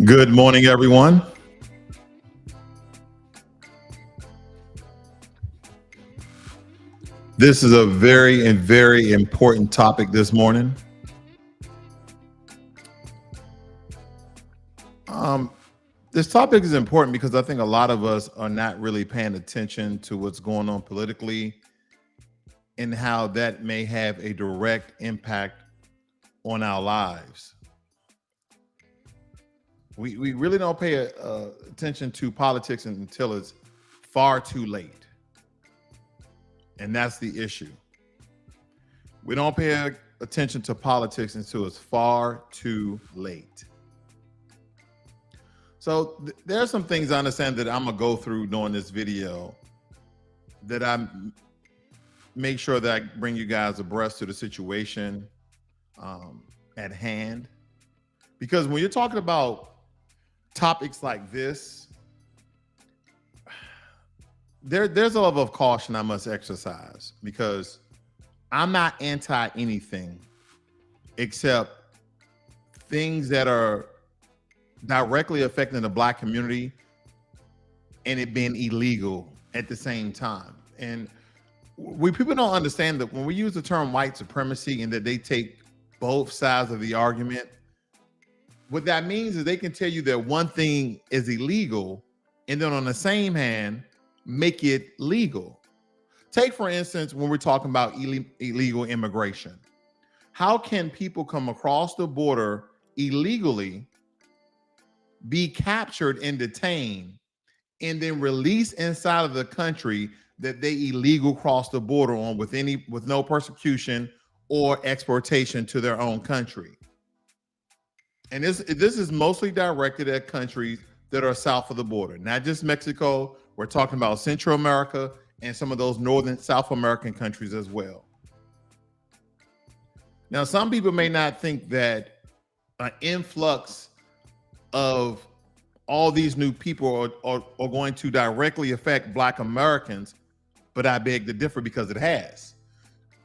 Good morning, everyone. This is a very important topic this morning. Um, this topic is important because I think a lot of us are not really paying attention to what's going on politically and how that may have a direct impact on our lives. We really don't pay attention to politics until it's far too late. And that's the issue. We don't pay attention to politics until it's far too late. So there are some things I understand that I'm gonna go through during this video that I make sure that I bring you guys abreast to the situation at hand. Because when you're talking about topics like this, there's a level of caution I must exercise because I'm not anti anything except things that are directly affecting the Black community and it being illegal at the same time. And people don't understand that when we use the term white supremacy and that they take both sides of the argument, what that means is they can tell you that one thing is illegal and then on the same hand, make it legal. Take, for instance, when we're talking about illegal immigration. How can people come across the border illegally, be captured and detained, and then released inside of the country that they illegal cross the border on with no persecution or exportation to their own country? And this is mostly directed at countries that are south of the border, not just Mexico. We're talking about Central America and some of those northern South American countries as well. Now, some people may not think that an influx of all these new people are going to directly affect Black Americans, but I beg to differ because it has.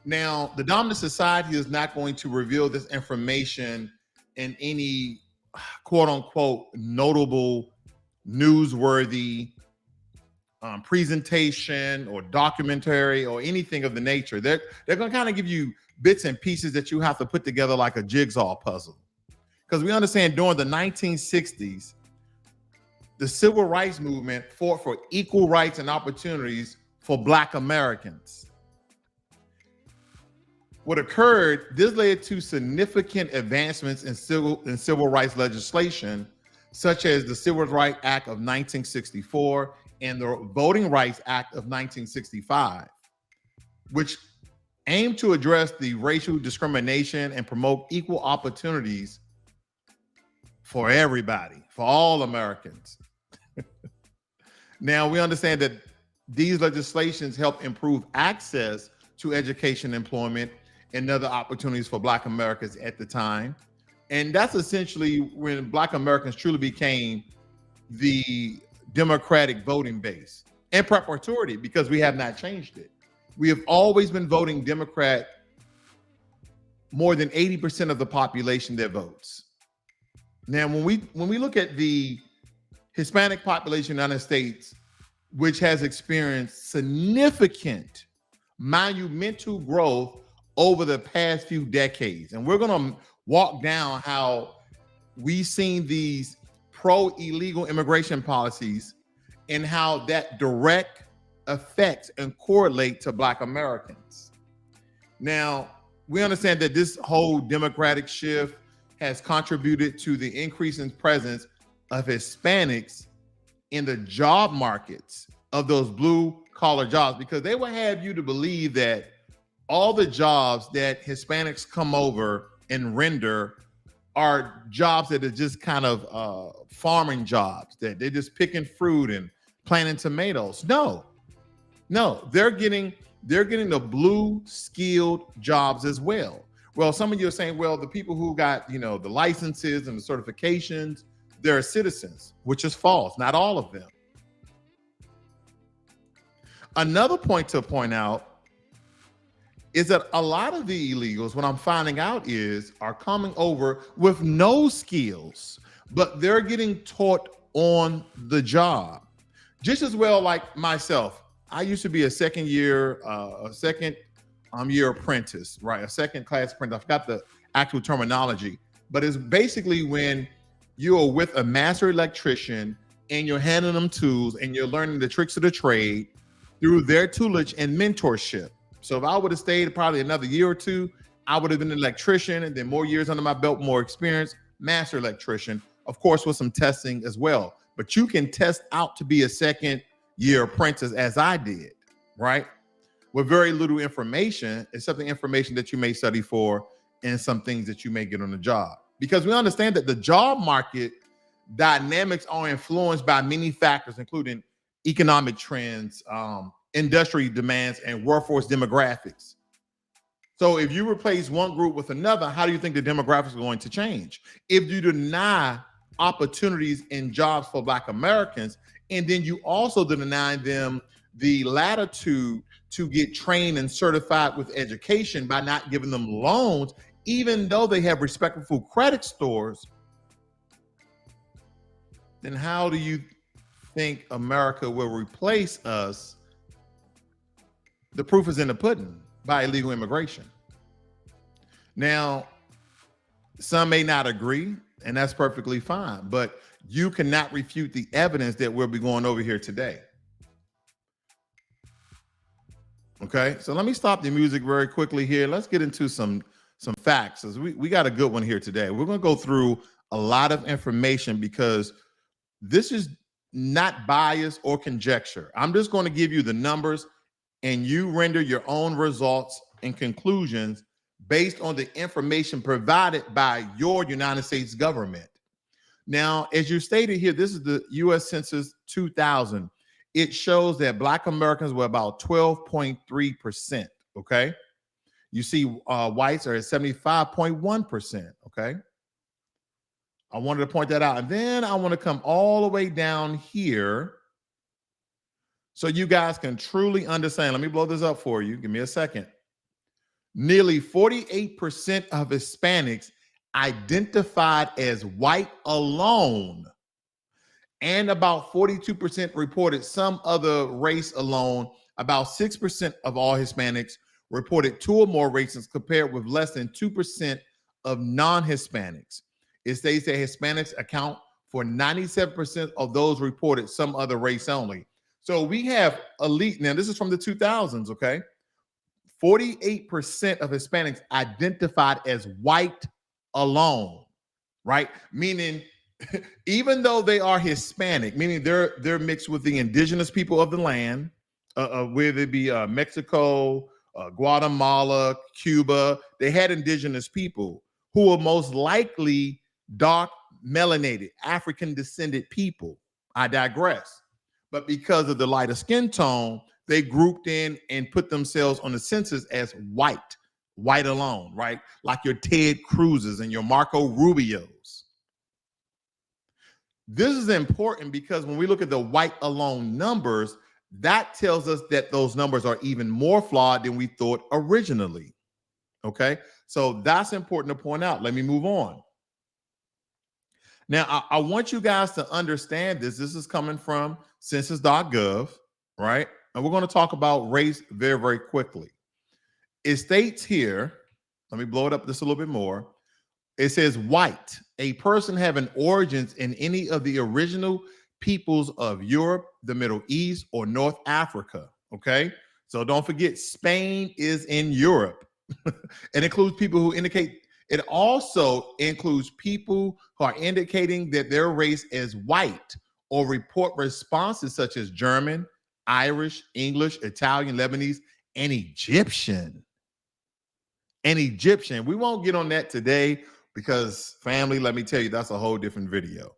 Now, the dominant society is not going to reveal this information in any quote unquote notable, newsworthy presentation or documentary or anything of the nature. They're going to kind of give you bits and pieces that you have to put together like a jigsaw puzzle. Because we understand during the 1960s, the civil rights movement fought for equal rights and opportunities for Black Americans. What occurred, this led to significant advancements in civil rights legislation, such as the Civil Rights Act of 1964 and the Voting Rights Act of 1965, which aimed to address the racial discrimination and promote equal opportunities for everybody, for all Americans. Now, we understand that these legislations help improve access to education, employment, and other opportunities for Black Americans at the time. And that's essentially when Black Americans truly became the Democratic voting base and preparatory, because we have not changed it. We have always been voting Democrat, more than 80% of the population that votes. Now, when we look at the Hispanic population in the United States, which has experienced significant monumental growth over the past few decades, and we're going to walk down how we've seen these pro-illegal immigration policies and how that direct affects and correlate to Black Americans. Now, we understand that this whole democratic shift has contributed to the increase in presence of Hispanics in the job markets of those blue collar jobs, because they will have you to believe that all the jobs that Hispanics come over and render are jobs that are just kind of farming jobs, that they're just picking fruit and planting tomatoes. No, they're getting the blue skilled jobs as well. Well, some of you are saying, well, the people who got, the licenses and the certifications, they're citizens, which is false. Not all of them. Another point to point out is that a lot of the illegals, what I'm finding out is, are coming over with no skills, but they're getting taught on the job. Just as well, like myself, I used to be a second year apprentice, right? A second class apprentice. I forgot the actual terminology, but it's basically when you're with a master electrician and you're handing them tools and you're learning the tricks of the trade through their tutelage and mentorship. So if I would have stayed probably another year or two, I would have been an electrician, and then more years under my belt, more experience, master electrician, of course, with some testing as well. But you can test out to be a second year apprentice as I did, right? With very little information, except the information that you may study for and some things that you may get on the job. Because we understand that the job market dynamics are influenced by many factors, including economic trends, industry demands, and workforce demographics. So if you replace one group with another, how do you think the demographics are going to change? If you deny opportunities and jobs for Black Americans, and then you also deny them the latitude to get trained and certified with education by not giving them loans, even though they have respectful credit scores, then how do you think America will replace us? The proof is in the pudding, by illegal immigration. Now, some may not agree, and that's perfectly fine, but you cannot refute the evidence that we'll be going over here today. Okay, so let me stop the music very quickly here. Let's get into some facts. We got a good one here today. We're going to go through a lot of information because this is not bias or conjecture. I'm just going to give you the numbers, and you render your own results and conclusions based on the information provided by your United States government. Now, as you stated here, this is the U.S. Census 2000. It shows that Black Americans were about 12.3%, okay? You see whites are at 75.1%, okay? I wanted to point that out. And then I want to come all the way down here so you guys can truly understand. Let me blow this up for you. Give me a second. Nearly 48% of Hispanics identified as white alone, and about 42% reported some other race alone. About 6% of all Hispanics reported two or more races, compared with less than 2% of non-Hispanics. It states that Hispanics account for 97% of those reported some other race only. So we have elite. Now, this is from the 2000s, okay? 48% of Hispanics identified as white alone, right? Meaning, even though they are Hispanic, meaning they're mixed with the indigenous people of the land, whether it be Mexico, Guatemala, Cuba, they had indigenous people who were most likely dark, melanated, African descended people. I digress. But because of the lighter skin tone, they grouped in and put themselves on the census as white alone, right? Like your Ted Cruz's and your Marco Rubio's. This is important because when we look at the white alone numbers, that tells us that those numbers are even more flawed than we thought originally. Okay, so that's important to point out. Let me move on. Now, I want you guys to understand this. This is coming from census.gov, right? And we're going to talk about race very, very quickly. It states here, let me blow it up just a little bit more. It says white, a person having origins in any of the original peoples of Europe, the Middle East, or North Africa, okay? So don't forget, Spain is in Europe. It includes people who indicate, it also includes people who are indicating that their race is white or report responses such as German, Irish, English, Italian, Lebanese, and Egyptian. We won't get on that today because, family, let me tell you, that's a whole different video.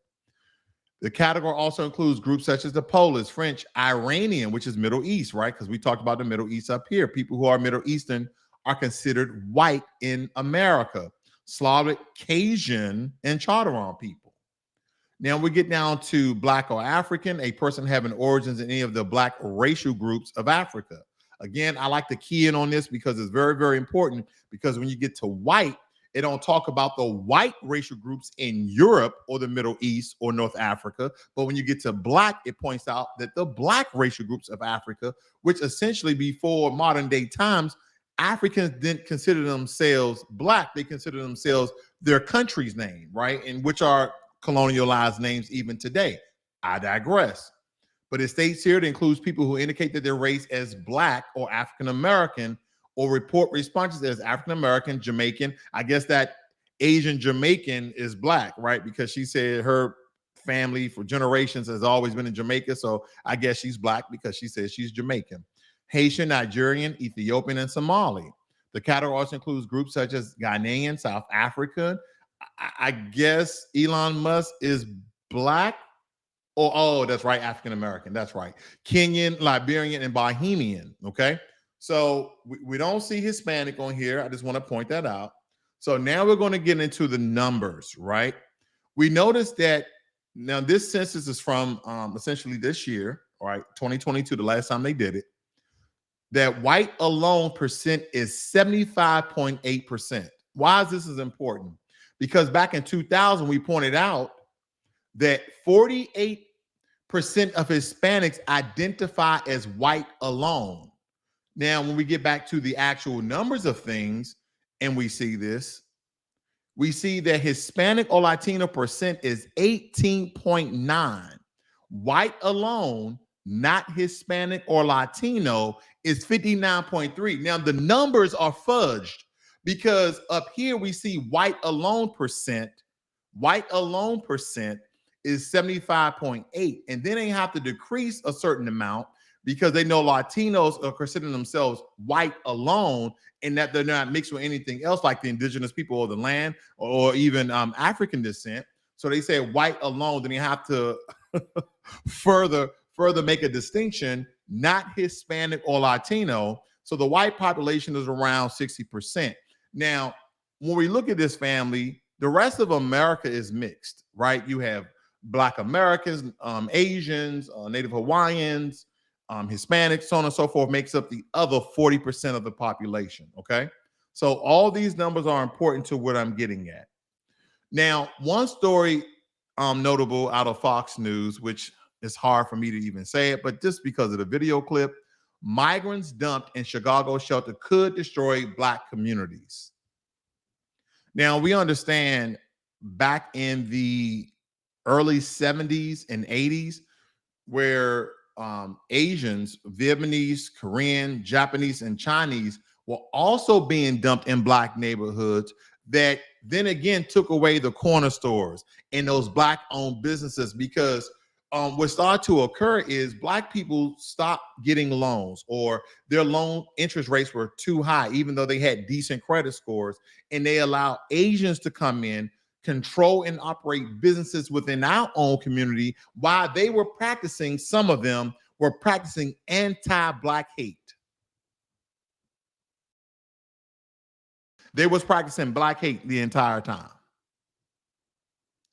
The category also includes groups such as the Polish, French, Iranian, which is Middle East, right? Because we talked about the Middle East up here. People who are Middle Eastern are considered white in America. Slavic, Cajun, and Charteron people. Now we get down to Black or African, a person having origins in any of the Black racial groups of Africa. Again, I like to key in on this because it's very, very important, because when you get to white, It don't talk about the white racial groups in Europe or the Middle East or North Africa. But when you get to black, it points out that the black racial groups of Africa, which essentially before modern day times, Africans didn't consider themselves black. They consider themselves their country's name, right? And which are colonialized names even today. I digress. But it states here it includes people who indicate that their race as black or African American or report responses as African American, Jamaican. I guess that Asian Jamaican is black, right? Because she said her family for generations has always been in Jamaica. So I guess she's black because she says she's Jamaican. Haitian, Nigerian, Ethiopian, and Somali. The category also includes groups such as Ghanaian, South African. I guess Elon Musk is black. Oh, that's right, African American. That's right. Kenyan, Liberian, and Bahamian. Okay. So we don't see Hispanic on here. I just want to point that out. So now we're going to get into the numbers, right? We noticed that now this census is from essentially this year, all right, 2022, the last time they did it. That white alone percent is 75.8%. Why is this important? Because back in 2000, we pointed out that 48% of Hispanics identify as white alone. Now, when we get back to the actual numbers of things and we see this, we see that Hispanic or Latino percent is 18.9. White alone, not Hispanic or Latino, is 59.3. Now, the numbers are fudged because up here we see white alone percent. White alone percent is 75.8. And then they have to decrease a certain amount because they know Latinos are considering themselves white alone and that they're not mixed with anything else like the indigenous people of the land or even African descent. So they say white alone, then you have to further make a distinction, not Hispanic or Latino. So the white population is around 60%. Now, when we look at this family, the rest of America is mixed, right? You have Black Americans, Asians, Native Hawaiians, Hispanics, so on and so forth, makes up the other 40% of the population, okay? So all these numbers are important to what I'm getting at. Now, one story notable out of Fox News, which is hard for me to even say it, but just because of the video clip, migrants dumped in Chicago shelter could destroy Black communities. Now, we understand back in the early 70s and 80s, where Asians, Vietnamese, Korean, Japanese, and Chinese were also being dumped in Black neighborhoods that then again took away the corner stores and those Black-owned businesses because what started to occur is Black people stopped getting loans or their loan interest rates were too high, even though they had decent credit scores, and they allowed Asians to come in, control and operate businesses within our own community while they were practicing, some of them were practicing anti-Black hate. They was practicing Black hate the entire time.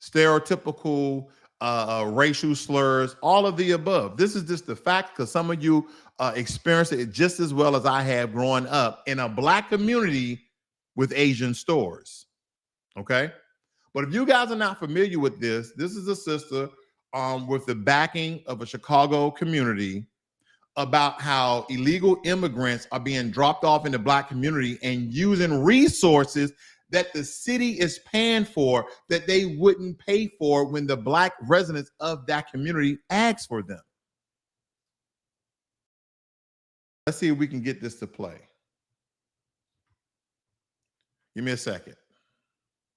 Stereotypical racial slurs, all of the above. This is just the fact because some of you experienced it just as well as I have growing up in a Black community with Asian stores, okay? But if you guys are not familiar with this, this is a sister with the backing of a Chicago community about how illegal immigrants are being dropped off in the Black community and using resources that the city is paying for that they wouldn't pay for when the Black residents of that community ask for them. Let's see if we can get this to play. Give me a second.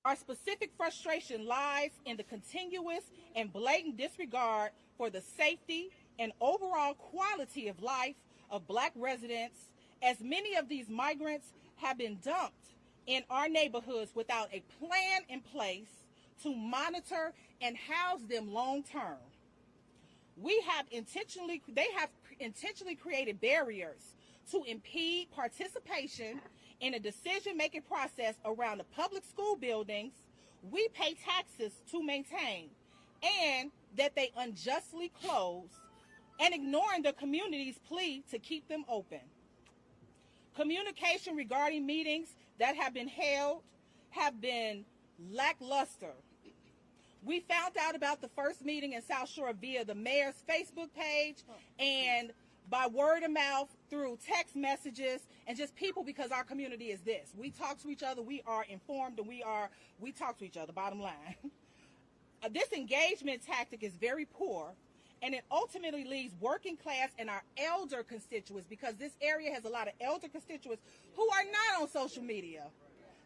Our specific frustration lies in the continuous and blatant disregard for the safety and overall quality of life of Black residents, as many of these migrants have been dumped in our neighborhoods without a plan in place to monitor and house them long term. They have intentionally created barriers to impede participation in a decision-making process around the public school buildings we pay taxes to maintain, and that they unjustly close, and ignoring the community's plea to keep them open. Communication regarding meetings that have been held have been lackluster. We found out about the first meeting in South Shore via the mayor's Facebook page and by word of mouth through text messages and just people, because our community is this. We talk to each other, we are informed, and we talk to each other, bottom line. This engagement tactic is very poor, and it ultimately leaves working class and our elder constituents, because this area has a lot of elder constituents who are not on social media.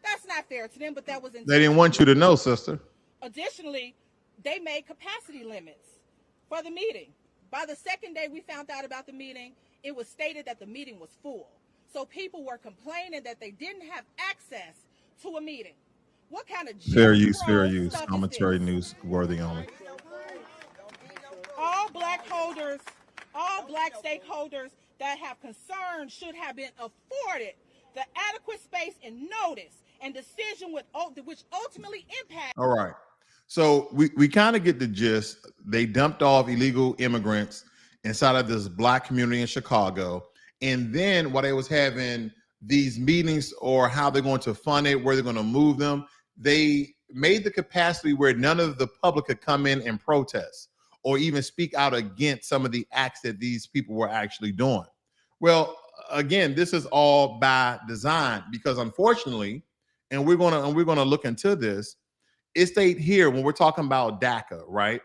That's not fair to them, but that was intentional. They didn't want you to know, sister. Additionally, they made capacity limits for the meeting. By the second day we found out about the meeting, it was stated that the meeting was full. So people were complaining that they didn't have access to a meeting. What kind of fair use, commentary news worthy only. All black stakeholders that have concerns should have been afforded the adequate space and notice and decision which ultimately impacts. All right. So we kind of get the gist. They dumped off illegal immigrants inside of this black community in Chicago. And then while they was having these meetings or how they're going to fund it, where they're going to move them, they made the capacity where none of the public could come in and protest or even speak out against some of the acts that these people were actually doing. Well, again, this is all by design, because unfortunately, and we're gonna look into this, it stayed here when we're talking about DACA, right?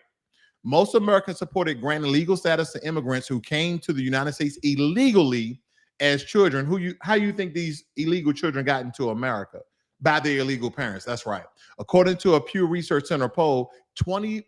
Most Americans supported granting legal status to immigrants who came to the United States illegally as children. How you think these illegal children got into America? By their illegal parents. That's right. According to a Pew Research Center poll, 20%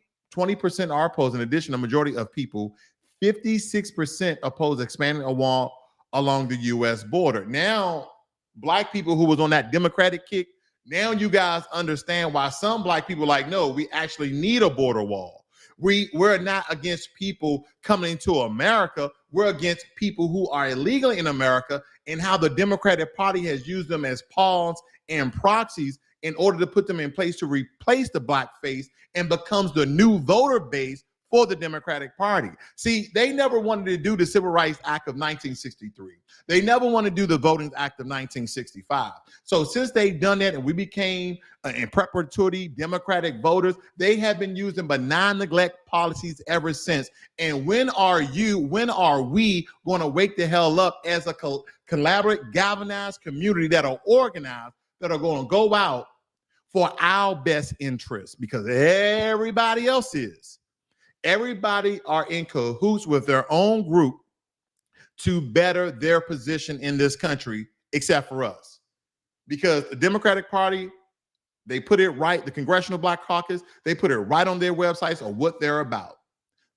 are opposed. In addition, a majority of people, 56% oppose expanding a wall along the U.S. border. Now, black people who was on that Democratic kick, now you guys understand why some black people are like, no, we actually need a border wall. We're not against people coming into America. We're against people who are illegally in America, and how the Democratic Party has used them as pawns and proxies in order to put them in place to replace the black face and becomes the new voter base for the Democratic Party. See, they never wanted to do the Civil Rights Act of 1963. They never wanted to do the Voting Act of 1965. So since they've done that and we became in preparatory Democratic voters, they have been using benign neglect policies ever since. And when are we going to wake the hell up as a collaborative, galvanized community that are organized, that are going to go out for our best interests? Because everybody else is. Everybody are in cahoots with their own group to better their position in this country, except for us. Because the Democratic Party, they put it right, the Congressional Black Caucus, they put it right on their websites of what they're about.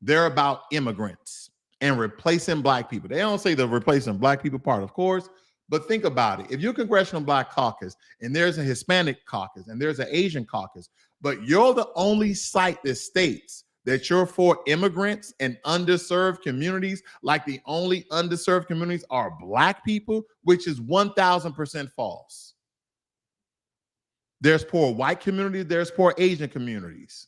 They're about immigrants and replacing black people. They don't say the replacing black people part, of course, but think about it. If you're Congressional Black Caucus and there's a Hispanic caucus and there's an Asian caucus, but you're the only site that states that you're for immigrants and underserved communities, like the only underserved communities are black people, which is 1,000% false. There's poor white communities, there's poor Asian communities,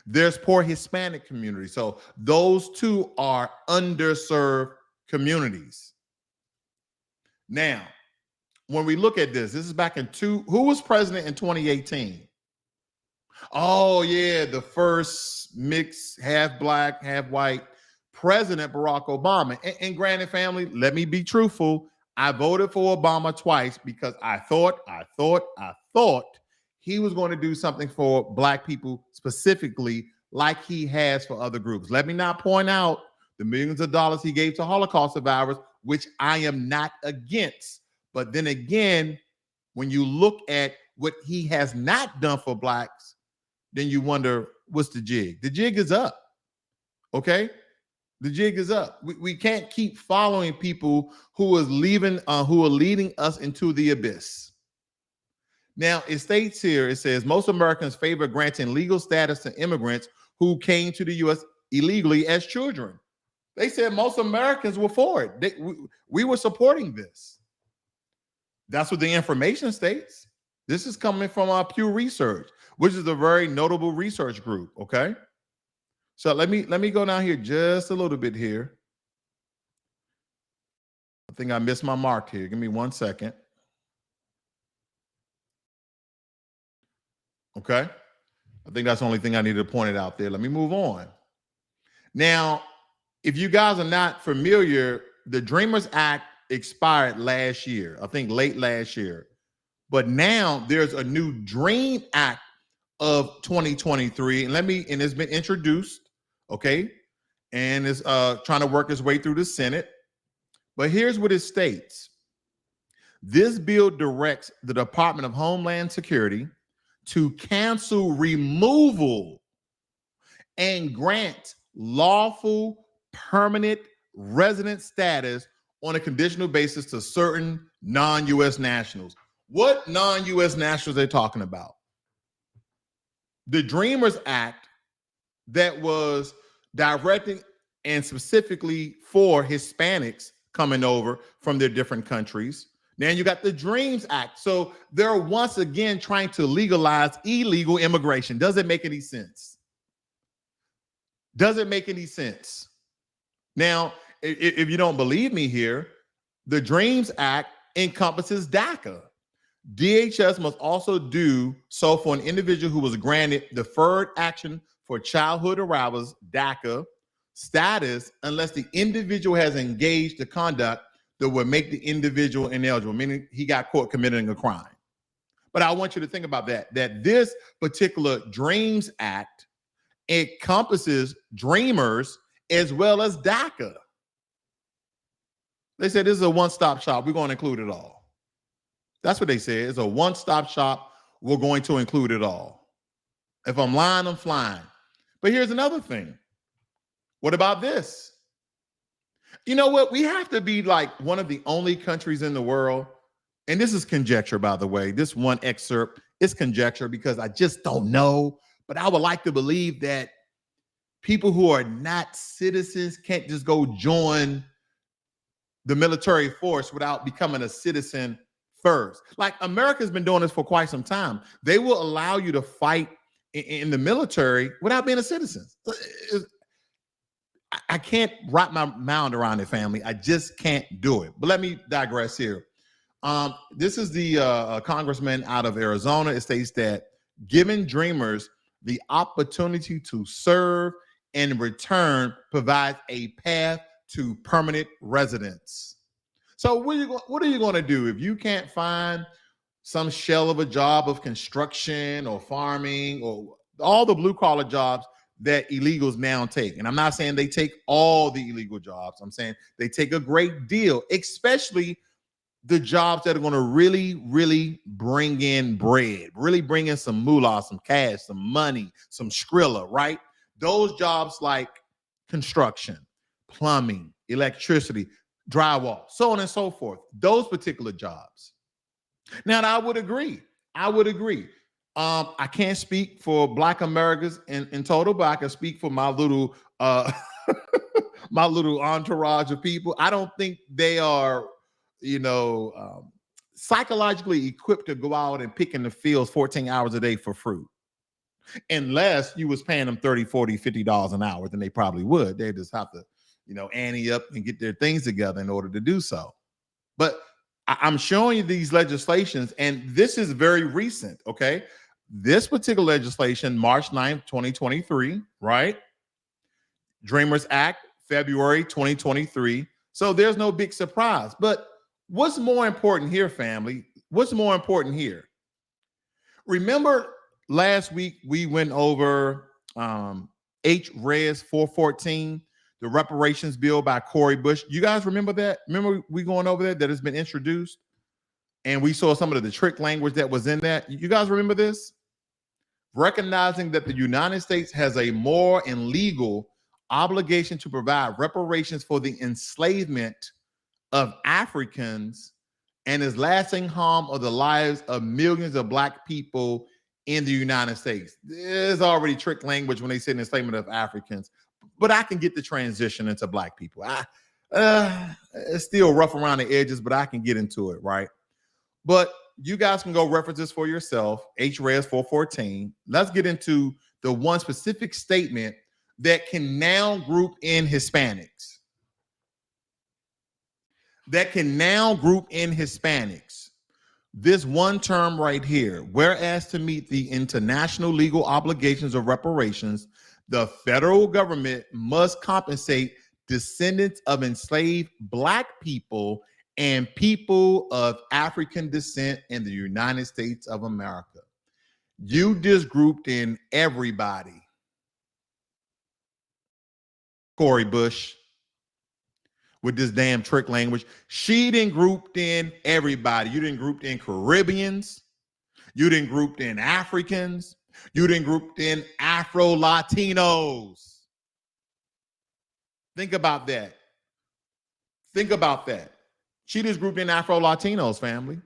there's poor Hispanic communities. So those two are underserved communities. Now, when we look at this is back in who was president in 2018? Oh, yeah, the first mixed, half black, half white president, Barack Obama. And granted, family, let me be truthful. I voted for Obama twice because I thought he was going to do something for black people specifically, like he has for other groups. Let me not point out the millions of dollars he gave to Holocaust survivors, which I am not against. But then again, when you look at what he has not done for blacks, then you wonder, what's the jig? The jig is up, okay? The jig is up. We can't keep following people who are leading us into the abyss. Now, it states here, it says, most Americans favor granting legal status to immigrants who came to the U.S. illegally as children. They said most Americans were for it. We were supporting this. That's what the information states. This is coming from our Pew Research, which is a very notable research group, okay? So let me go down here just a little bit here. I think I missed my mark here. Give me 1 second. Okay. I think that's the only thing I needed to point it out there. Let me move on. Now, if you guys are not familiar, the Dreamers Act expired last year, I think late last year. But now there's a new Dream Act of 2023. And it's been introduced, okay? And it's trying to work its way through the Senate. But here's what it states. This bill directs the Department of Homeland Security to cancel removal and grant lawful permanent resident status on a conditional basis to certain non-U.S. nationals. What non-U.S. nationals are they talking about? The Dreamers Act that was directed and specifically for Hispanics coming over from their different countries. Then you got the Dreams Act. So they're once again trying to legalize illegal immigration. Does it make any sense? Does it make any sense? Now, if you don't believe me here, the Dreams Act encompasses DACA. DHS must also do so for an individual who was granted deferred action for childhood arrivals, DACA, status unless the individual has engaged the conduct that would make the individual ineligible, meaning he got caught committing a crime. But I want you to think about that this particular Dreams Act encompasses dreamers as well as DACA. They said this is a one-stop shop. We're going to include it all. That's what they said. It's a one-stop shop. We're going to include it all. If I'm lying, I'm flying. But here's another thing. What about this? You know what? We have to be like one of the only countries in the world, and this is conjecture, by the way. This one excerpt is conjecture because I just don't know, but I would like to believe that people who are not citizens can't just go join the military force without becoming a citizen first. Like America's been doing this for quite some time. They will allow you to fight in the military without being a citizen. I can't wrap my mind around it, family. I just can't do it. But let me digress here. This is the congressman out of Arizona. It states that giving dreamers the opportunity to serve and in return provides a path to permanent residence. So what are you going to do if you can't find some shell of a job of construction or farming or all the blue collar jobs that illegals now take? And I'm not saying they take all the illegal jobs. I'm saying they take a great deal, especially the jobs that are going to really, really bring in bread, really bring in some moolah, some cash, some money, some skrilla, right? Those jobs like construction, plumbing, electricity, drywall, so on and so forth. Those particular jobs. Now, I would agree. I can't speak for Black Americans in total, but I can speak for my little my little entourage of people. I don't think they are, psychologically equipped to go out and pick in the fields 14 hours a day for fruit. Unless you was paying them $30, $40, $50 an hour, then they probably would. They just have to, ante up and get their things together in order to do so. But I'm showing you these legislations, and this is very recent, okay? This particular legislation, March 9th, 2023, right? Dreamers Act, February 2023. So there's no big surprise. But what's more important here, family? What's more important here? Remember last week we went over H-Res 414, the reparations bill by Cori Bush. You guys remember that? Remember we going over that has been introduced? And we saw some of the trick language that was in that. You guys remember this? Recognizing that the United States has a moral and legal obligation to provide reparations for the enslavement of Africans and its lasting harm of the lives of millions of Black people in the United States. There's already trick language when they say enslavement of Africans, but I can get the transition into Black people. It's still rough around the edges, but I can get into it, right? But you guys can go reference this for yourself, H-Res 414. Let's get into the one specific statement that can now group in Hispanics. This one term right here, whereas to meet the international legal obligations of reparations, the federal government must compensate descendants of enslaved Black people and people of African descent in the United States of America. You just grouped in everybody. Cori Bush, with this damn trick language. She didn't grouped in everybody. You didn't grouped in Caribbeans. You didn't grouped in Africans. You didn't grouped in Afro-Latinos. Think about that. Think about that. She just grouped in Afro-Latinos, family.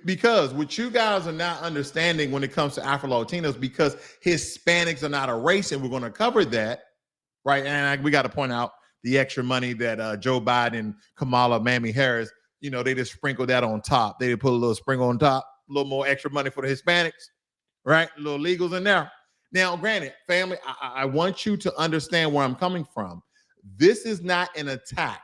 Because what you guys are not understanding when it comes to Afro-Latinos, because Hispanics are not a race, and we're going to cover that, right? And we got to point out the extra money that Joe Biden, Kamala, Mamie Harris, you know, they just sprinkled that on top. They put a little sprinkle on top, a little more extra money for the Hispanics, right? A little legals in there. Now, granted, family, I want you to understand where I'm coming from. This is not an attack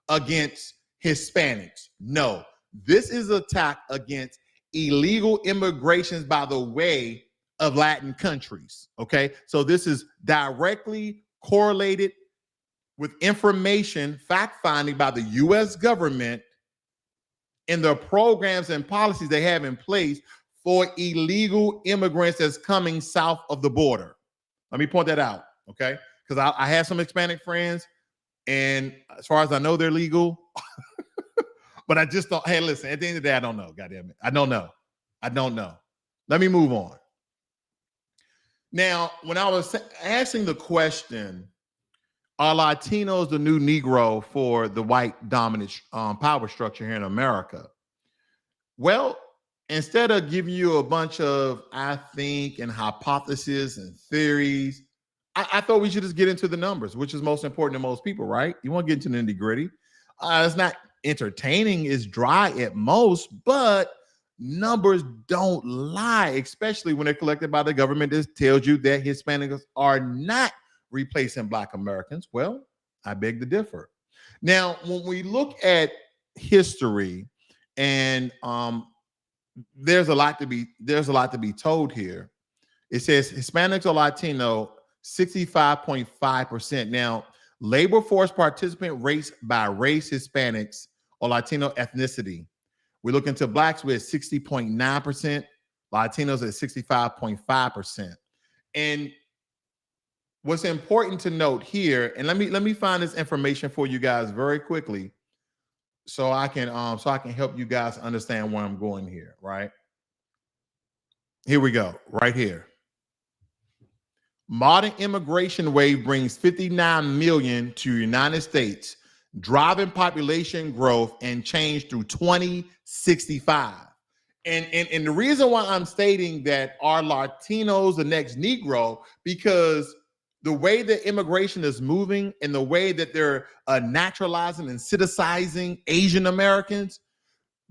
against Hispanics. No, this is an attack against illegal immigrations by the way of Latin countries, okay? So this is directly correlated with information, fact-finding by the U.S. government and the programs and policies they have in place for illegal immigrants that's coming south of the border. Let me point that out, okay? Because I have some Hispanic friends, and as far as I know, they're legal. But I just don't, hey, listen, at the end of the day, I don't know, goddamn it. I don't know. Let me move on. Now, when I was asking the question, are Latinos the new Negro for the white dominant power structure here in America? Well, instead of giving you a bunch of I think and hypotheses and theories, I thought we should just get into the numbers, which is most important to most people, right? You want to get into the nitty gritty. It's not entertaining, it's dry at most, but numbers don't lie, especially when they're collected by the government that tells you that Hispanics are not replacing Black Americans. Well, I beg to differ. Now, when we look at history, and there's a lot to be told here. It says Hispanics or Latino 65.5%. Now, labor force participant race by race, Hispanics or Latino ethnicity. We look into Blacks, we're at 60.9%, Latinos at 65.5%. And what's important to note here, and let me find this information for you guys very quickly, so I can help you guys understand where I'm going here, right? Here we go, right here. Modern immigration wave brings 59 million to United States, driving population growth and change through 2065. And the reason why I'm stating that are Latinos the next Negro, because the way that immigration is moving and the way that they're naturalizing and citizenizing Asian Americans,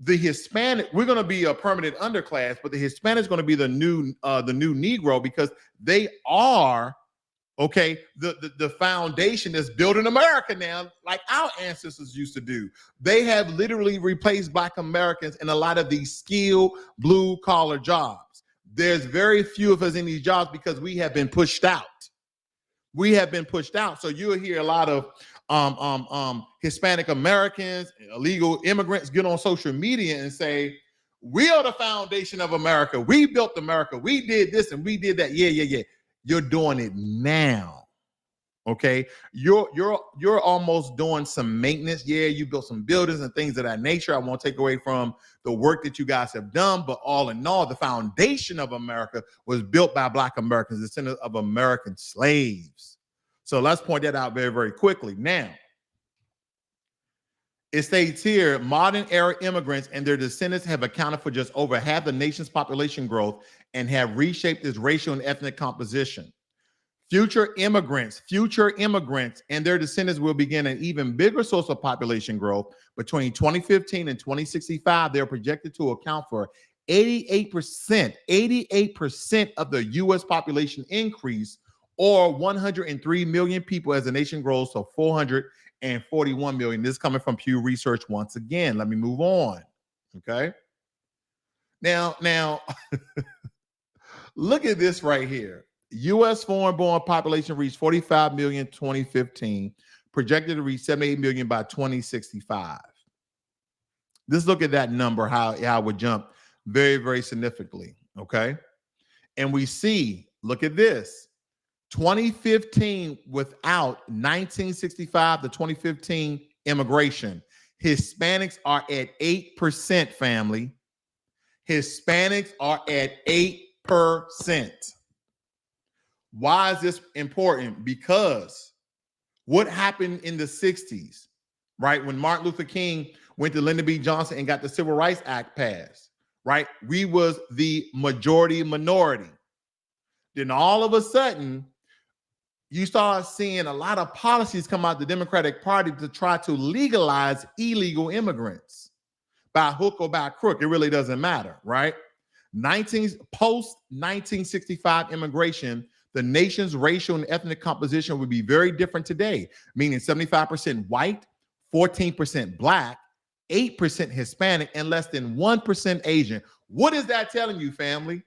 the Hispanic, we're going to be a permanent underclass, but the Hispanic is going to be the new Negro, because they are, okay, the foundation that's building America now, like our ancestors used to do. They have literally replaced Black Americans in a lot of these skilled blue collar jobs. There's very few of us in these jobs because we have been pushed out. So you'll hear a lot of Hispanic Americans, illegal immigrants get on social media and say, we are the foundation of America. We built America. We did this and we did that. Yeah. You're doing it now. Okay. You're almost doing some maintenance. Yeah, you built some buildings and things of that nature. I won't take away from the work that you guys have done, but all in all, the foundation of America was built by Black Americans, descendants of American slaves. So let's point that out very, very quickly. Now, it states here, modern era immigrants and their descendants have accounted for just over half the nation's population growth and have reshaped its racial and ethnic composition. Future immigrants and their descendants will begin an even bigger source of population growth. Between 2015 and 2065, they're projected to account for 88% of the U.S. population increase, or 103 million people as the nation grows to 441 million. This is coming from Pew Research once again. Let me move on, okay? Now, look at this right here. U.S. foreign-born population reached 45 million in 2015, projected to reach 78 million by 2065. Just look at that number, how it would jump very, very significantly, okay? And we see, look at this, 2015 without 1965 to 2015 immigration, Hispanics are at 8%, family. Hispanics are at 8%. Why is this important? Because what happened in the 60s, right? When Martin Luther King went to Lyndon B. Johnson and got the Civil Rights Act passed, right? We was the majority minority. Then all of a sudden, you start seeing a lot of policies come out the Democratic Party to try to legalize illegal immigrants by hook or by crook. It really doesn't matter, right? Post 1965 immigration, the nation's racial and ethnic composition would be very different today, meaning 75% white, 14% black, 8% Hispanic, and less than 1% Asian. What is that telling you, family?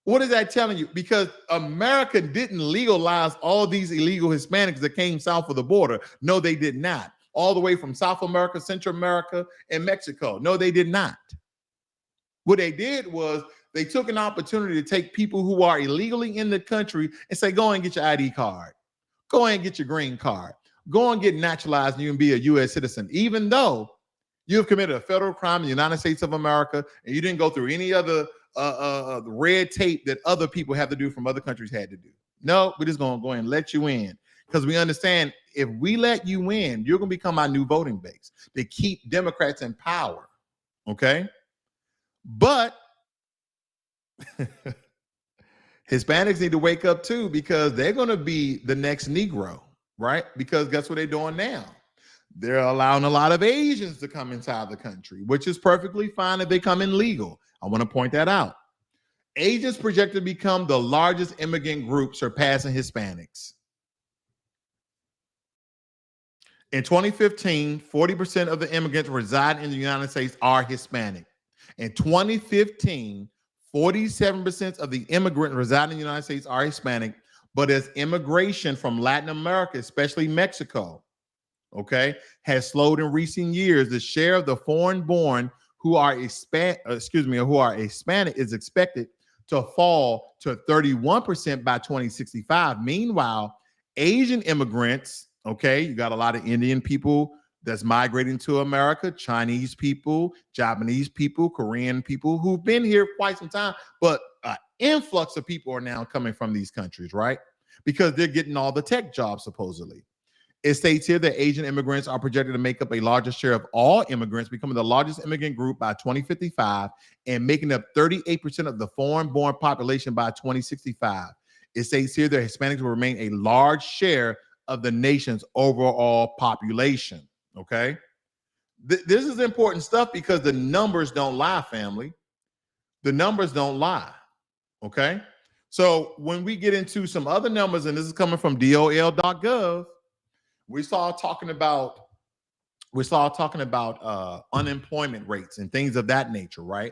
What is that telling you? Because America didn't legalize all these illegal Hispanics that came south of the border. No, they did not. All the way from South America, Central America, and Mexico. No, they did not. What they did was they took an opportunity to take people who are illegally in the country and say, go and get your ID card. Go and get your green card. Go and get naturalized and you can be a U.S. citizen, even though you have committed a federal crime in the United States of America and you didn't go through any other red tape that other people have to do from other countries had to do. No, we're just going to go and let you in because we understand if we let you in, you're going to become our new voting base. They keep Democrats in power, okay? But Hispanics need to wake up too because they're going to be the next Negro, right? Because guess what they're doing now? They're allowing a lot of Asians to come inside the country, which is perfectly fine if they come in legal. I want to point that out. Asians projected to become the largest immigrant group, surpassing Hispanics. In 2015, 40% of the immigrants reside in the United States are Hispanic. In 2015, 47% of the immigrants residing in the United States are Hispanic, but as immigration from Latin America, especially Mexico, okay, has slowed in recent years, the share of the foreign-born who are Hispanic is expected to fall to 31% by 2065. Meanwhile, Asian immigrants, okay, you got a lot of Indian people that's migrating to America, Chinese people, Japanese people, Korean people who've been here quite some time, but an influx of people are now coming from these countries, right? Because they're getting all the tech jobs, supposedly. It states here that Asian immigrants are projected to make up a larger share of all immigrants, becoming the largest immigrant group by 2055 and making up 38% of the foreign-born population by 2065. It states here that Hispanics will remain a large share of the nation's overall population, okay? This is important stuff because the numbers don't lie, family. The numbers don't lie, okay? So when we get into some other numbers, and this is coming from DOL.gov, we saw talking about unemployment rates and things of that nature, right?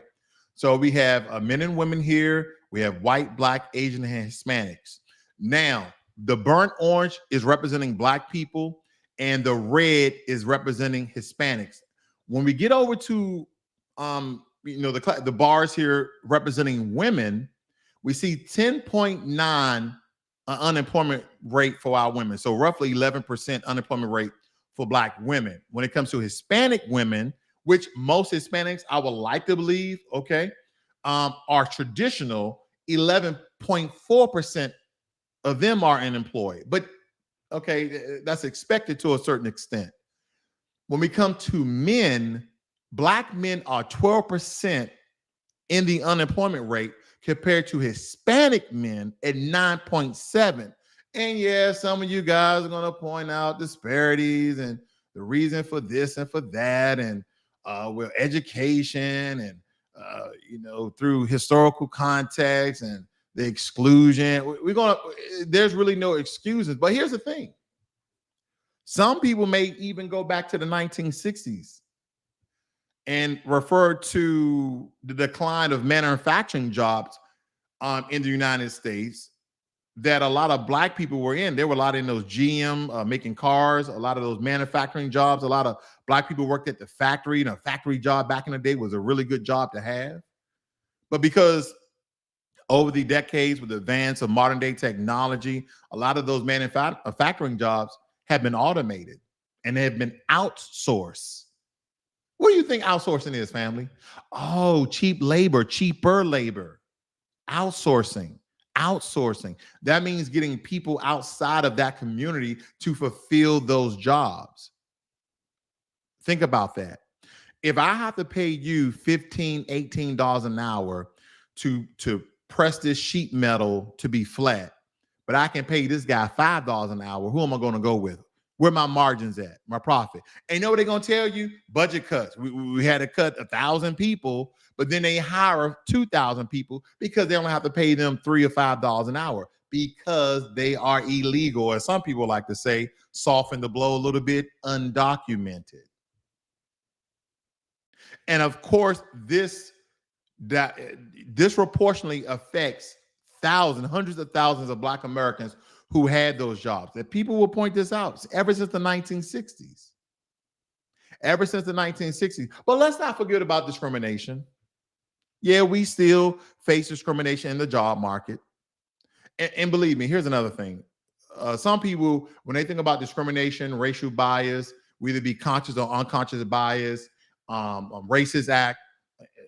So we have men and women here. We have white, black, Asian, and Hispanics. Now, the burnt orange is representing black people, and the red is representing Hispanics. When we get over to the bars here representing women, we see 10.9 unemployment rate for our women. So roughly 11% unemployment rate for black women. When it comes to Hispanic women, which most Hispanics, I would like to believe, okay, are traditional, 11.4% of them are unemployed. But okay, that's expected to a certain extent. When we come to men, black men are 12% in the unemployment rate compared to Hispanic men at 9.7. And yeah, some of you guys are going to point out disparities and the reason for this and for that, and with education and through historical context and the exclusion. There's really no excuses. But here's the thing. Some people may even go back to the 1960s and referred to the decline of manufacturing jobs in the United States that a lot of black people were in. There were a lot in those GM making cars, a lot of those manufacturing jobs. A lot of black people worked at the factory. A factory job back in the day was a really good job to have. But because over the decades, with the advance of modern day technology, a lot of those manufacturing jobs have been automated and have been outsourced. What do you think outsourcing is, family? Oh, cheap labor, cheaper labor, outsourcing. Outsourcing. That means getting people outside of that community to fulfill those jobs. Think about that. If I have to pay you $15, $18 an hour to press this sheet metal to be flat, but I can pay this guy $5 an hour, who am I going to go with? Where my margins at? My profit. And you know what they're going to tell you? Budget cuts. We had to cut 1,000 people, but then they hire 2,000 people because they only have to pay them $3 or $5 an hour because they are illegal, as some people like to say, soften the blow a little bit, undocumented. And of course, this disproportionately affects thousands, hundreds of thousands of Black Americans who had those jobs. That people will point this out ever since the 1960s. Ever since the 1960s. But let's not forget about discrimination. Yeah, we still face discrimination in the job market. And believe me, here's another thing. Some people, when they think about discrimination, racial bias, whether it be conscious or unconscious bias, racist act,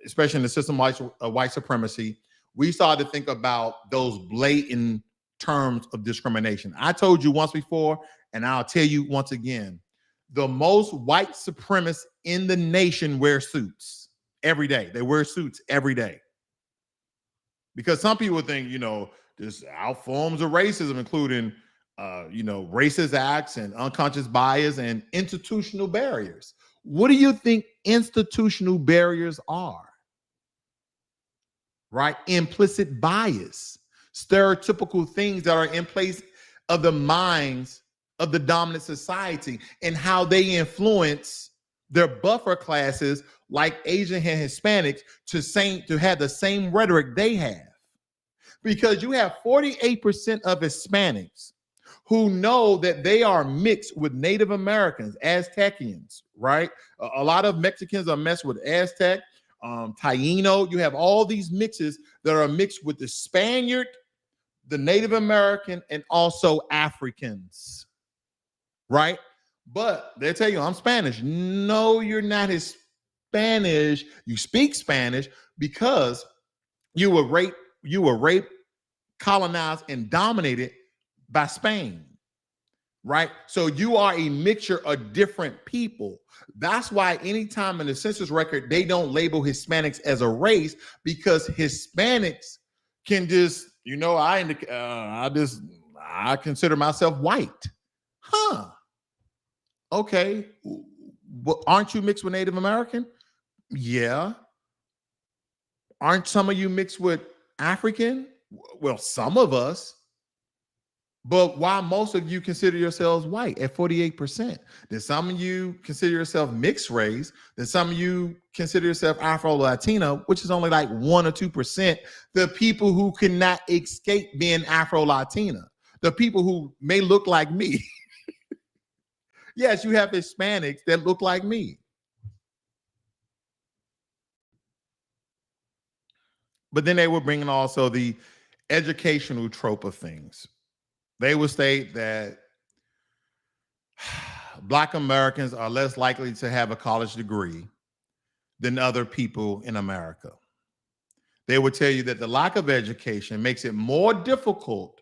especially in the system of white supremacy, we started to think about those blatant terms of discrimination. I told you once before, and I'll tell you once again, the most white supremacists in the nation wear suits every day. They wear suits every day. Because some people think, there's out forms of racism, including, racist acts and unconscious bias and institutional barriers. What do you think institutional barriers are? Right? Implicit bias, stereotypical things that are in place of the minds of the dominant society and how they influence their buffer classes like Asian and Hispanics to have the same rhetoric they have. Because you have 48% of Hispanics who know that they are mixed with Native Americans, Aztecians, right? A lot of Mexicans are mixed with Aztec, Taino. You have all these mixes that are mixed with the Spaniard, the Native American, and also Africans, right? But they tell you, I'm Spanish. No, you're not Spanish. You speak Spanish because you were raped, colonized, and dominated by Spain, right? So you are a mixture of different people. That's why anytime in the census record, they don't label Hispanics as a race, because Hispanics can just, I consider myself white. Huh. Okay. Well, aren't you mixed with Native American? Yeah. Aren't some of you mixed with African? Well, some of us. But why most of you consider yourselves white at 48%? Then some of you consider yourself mixed race. Then some of you consider yourself Afro-Latino, which is only like 1 or 2%. The people who cannot escape being Afro-Latina, the people who may look like me. Yes, you have Hispanics that look like me. But then they were bringing also the educational trope of things. They would state that Black Americans are less likely to have a college degree than other people in America. They would tell you that the lack of education makes it more difficult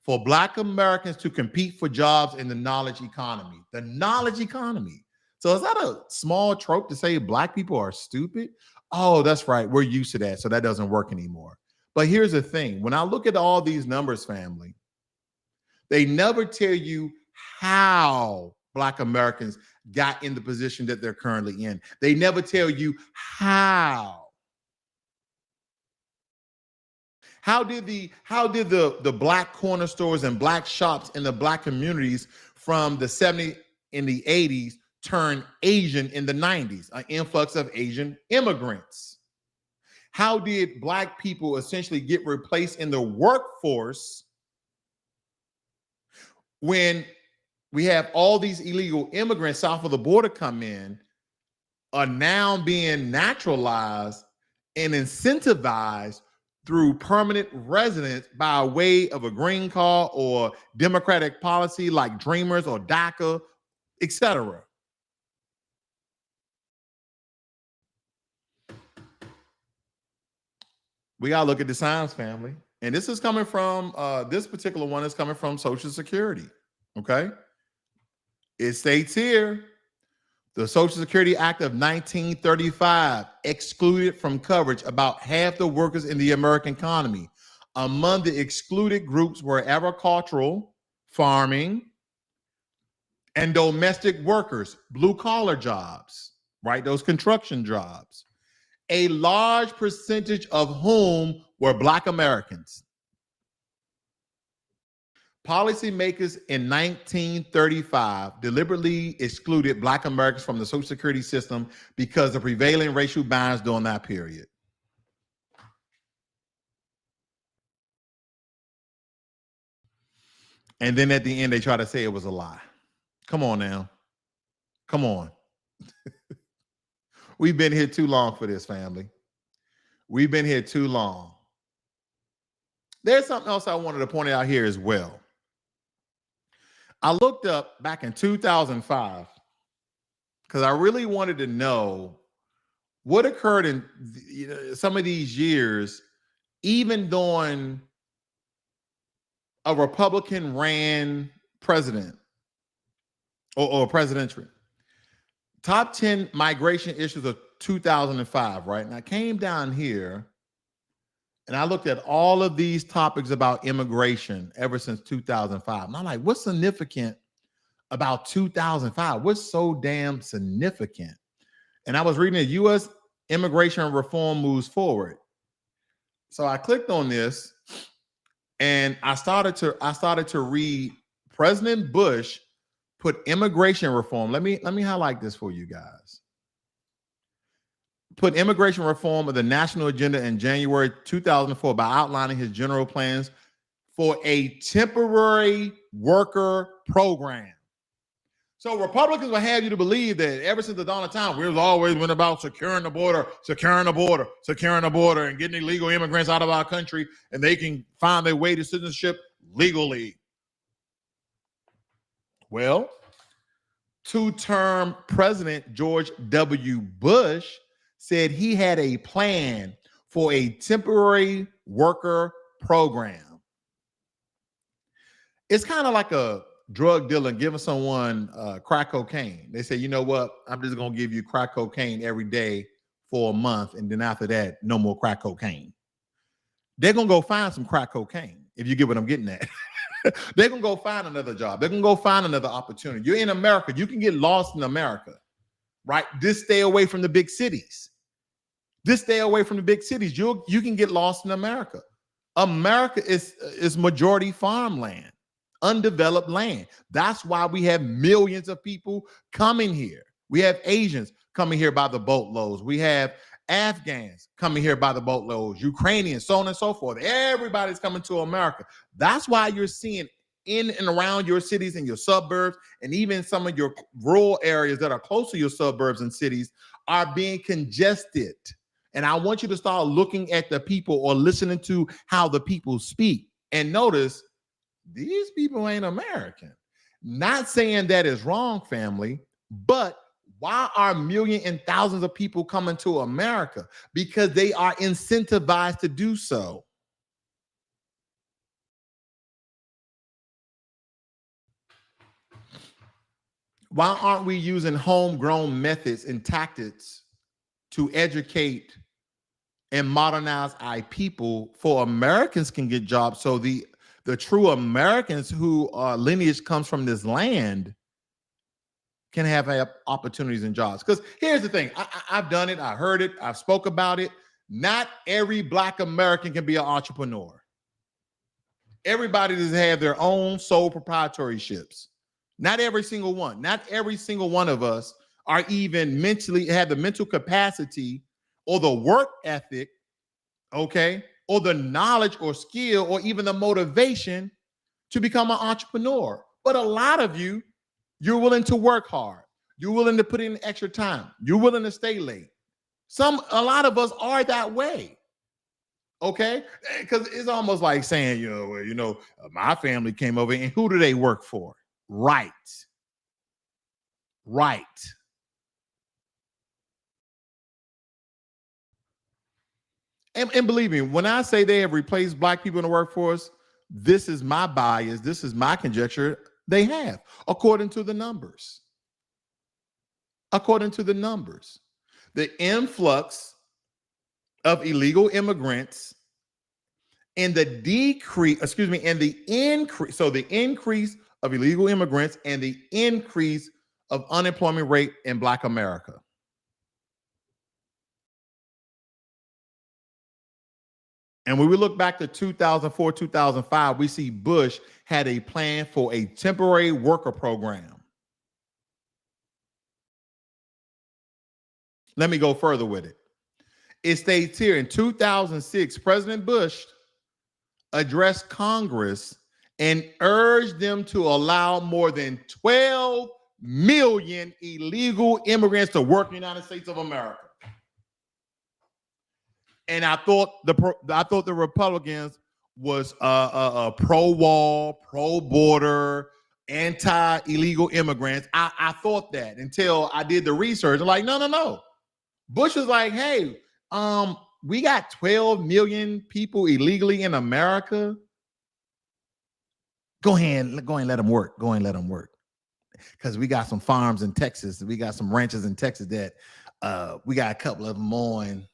for Black Americans to compete for jobs in the knowledge economy. The knowledge economy. So is that a small trope to say Black people are stupid? Oh, that's right. We're used to that. So that doesn't work anymore. But here's the thing. When I look at all these numbers, family, they never tell you how Black Americans got in the position that they're currently in. They never tell you how. How did the Black corner stores and Black shops in the Black communities from the 70s and the 80s turned Asian in the 90s, an influx of Asian immigrants. How did Black people essentially get replaced in the workforce when we have all these illegal immigrants south of the border come in, are now being naturalized and incentivized through permanent residence by way of a green card or democratic policy like Dreamers or DACA, etc. We got to look at the science, family. And this is coming from, this particular one is coming from Social Security, okay? It states here, the Social Security Act of 1935 excluded from coverage about half the workers in the American economy. Among the excluded groups were agricultural, farming, and domestic workers, blue-collar jobs, right? Those construction jobs. A large percentage of whom were Black Americans. Policymakers in 1935 deliberately excluded Black Americans from the Social Security system because of prevailing racial bias during that period. And then at the end, they try to say it was a lie. Come on now. Come on. We've been here too long for this, family. We've been here too long. There's something else I wanted to point out here as well. I looked up back in 2005 because I really wanted to know what occurred in some of these years, even during a Republican ran president or presidential. Top 10 migration issues of 2005, right? And I came down here and I looked at all of these topics about immigration ever since 2005. And I'm like, what's significant about 2005? What's so damn significant? And I was reading that U.S. immigration reform moves forward. So I clicked on this and I started to read. President Bush put immigration reform. Let me highlight this for you guys. Put immigration reform on the national agenda in January 2004 by outlining his general plans for a temporary worker program. So Republicans will have you to believe that ever since the dawn of time, we've always been about securing the border, and getting illegal immigrants out of our country, and they can find their way to citizenship legally. Well, two-term President George W. Bush said he had a plan for a temporary worker program. It's kind of like a drug dealer giving someone crack cocaine. They say, you know what? I'm just going to give you crack cocaine every day for a month. And then after that, no more crack cocaine. They're going to go find some crack cocaine, if you get what I'm getting at. They're going to go find another job. They're going to go find another opportunity. You're in America. You can get lost in America, right? Just stay away from the big cities. Just stay away from the big cities. You can get lost in America. America is majority farmland, undeveloped land. That's why we have millions of people coming here. We have Asians coming here by the boatloads. We have Afghans coming here by the boatloads, Ukrainians, so on and so forth. Everybody's coming to America. That's why you're seeing in and around your cities and your suburbs, and even some of your rural areas that are close to your suburbs and cities are being congested. And I want you to start looking at the people or listening to how the people speak and notice these people ain't American. Not saying that is wrong, family, but why are millions and thousands of people coming to America? Because they are incentivized to do so. Why aren't we using homegrown methods and tactics to educate and modernize our people for Americans can get jobs, so the true Americans who lineage comes from this land can have opportunities and jobs? Because here's the thing, I've done it, I heard it, I've spoke about it. Not every Black American can be an entrepreneur. Everybody does have their own sole proprietorships. Not every single one. Not every single one of us are even mentally have the mental capacity or the work ethic, okay, or the knowledge or skill or even the motivation to become an entrepreneur. But a lot of you, you're willing to work hard. You're willing to put in extra time. You're willing to stay late. A lot of us are that way. Okay, because it's almost like saying, my family came over and who do they work for? Right. And believe me, when I say they have replaced black people in the workforce, this is my bias. This is my conjecture. They have, according to the numbers. According to the numbers, the influx of illegal immigrants and the increase, so the increase of illegal immigrants and the increase of unemployment rate in Black America. And when we look back to 2004, 2005, we see Bush had a plan for a temporary worker program. Let me go further with it. It states here in 2006, President Bush addressed Congress and urged them to allow more than 12 million illegal immigrants to work in the United States of America. And I thought the Republicans was pro-wall, pro-border, anti-illegal immigrants. I thought that until I did the research. I'm like, no. Bush was like, hey, we got 12 million people illegally in America. Go ahead and let them work. Go ahead and let them work. Because we got some farms in Texas. We got some ranches in Texas that we got a couple of them on,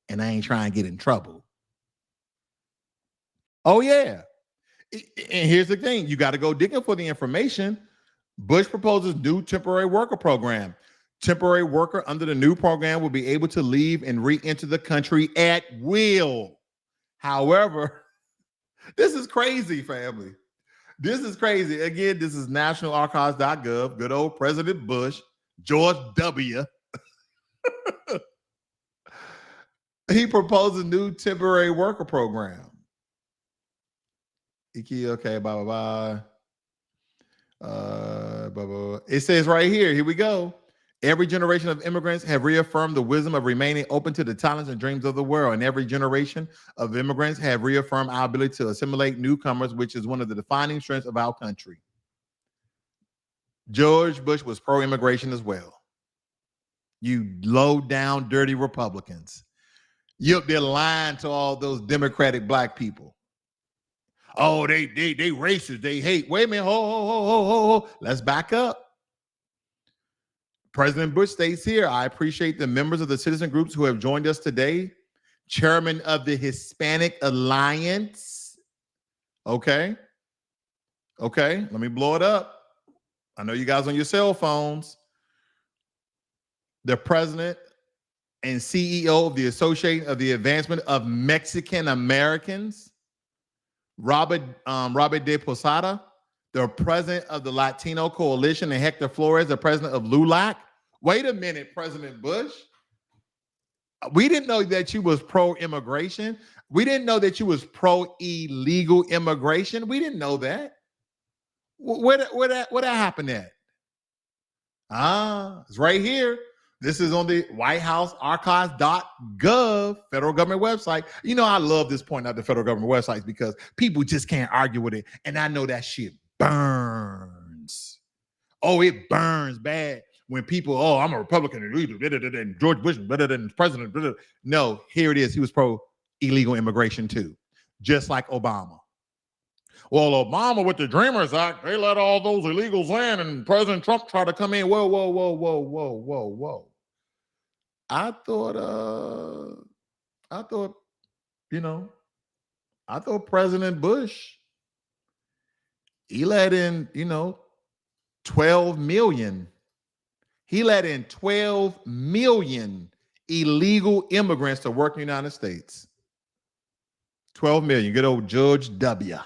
and I ain't trying to get in trouble. Oh, yeah. And here's the thing. You got to go digging for the information. Bush proposes new temporary worker program. Temporary worker under the new program will be able to leave and re-enter the country at will. However, this is crazy, family. This is crazy. Again, this is nationalarchives.gov. Good old President Bush, George W. He proposed a new temporary worker program. Okay, blah. It says right here we go. Every generation of immigrants have reaffirmed the wisdom of remaining open to the talents and dreams of the world. And every generation of immigrants have reaffirmed our ability to assimilate newcomers, which is one of the defining strengths of our country. George Bush was pro-immigration as well. You low down, dirty Republicans. You're up there lying to all those Democratic black people. Oh, they racist. They hate. Wait a minute. Ho. Let's back up. President Bush states here, I appreciate the members of the citizen groups who have joined us today. Chairman of the Hispanic Alliance. Okay. Let me blow it up. I know you guys on your cell phones. The president and CEO of the Association of the Advancement of Mexican Americans, Robert de Posada, the president of the Latino Coalition, and Hector Flores, the president of LULAC. Wait a minute, President Bush. We didn't know that you was pro-immigration. We didn't know that you was pro-illegal immigration. We didn't know that. Where that happened at? It's right here. This is on the WhiteHouseArchives.gov federal government website. You know, I love this pointing out the federal government websites because people just can't argue with it. And I know that shit burns. Oh, it burns bad when people, I'm a Republican and George Bush better than president. No, here it is. He was pro-illegal immigration too, just like Obama. Well, Obama with the Dreamers Act, they let all those illegals in, and President Trump tried to come in. Whoa. I thought President Bush, he let in, 12 million. He let in 12 million illegal immigrants to work in the United States. 12 million. Good old George W.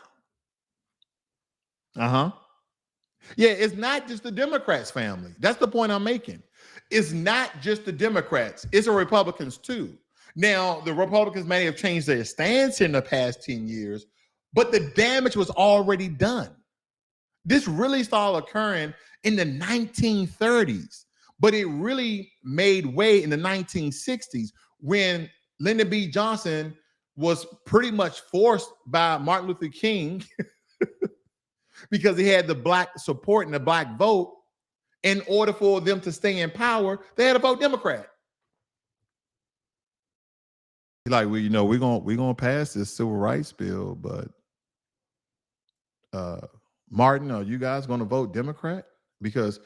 Yeah, it's not just the Democrats, family. That's the point I'm making. It's not just the Democrats, it's the Republicans too. Now, the Republicans may have changed their stance in the past 10 years, but the damage was already done. This really started occurring in the 1930s, but it really made way in the 1960s when Lyndon B. Johnson was pretty much forced by Martin Luther King because he had the black support and the black vote. In order for them to stay in power, they had to vote Democrat. Like, well, we're gonna pass this civil rights bill, but Martin, are you guys gonna vote Democrat? Because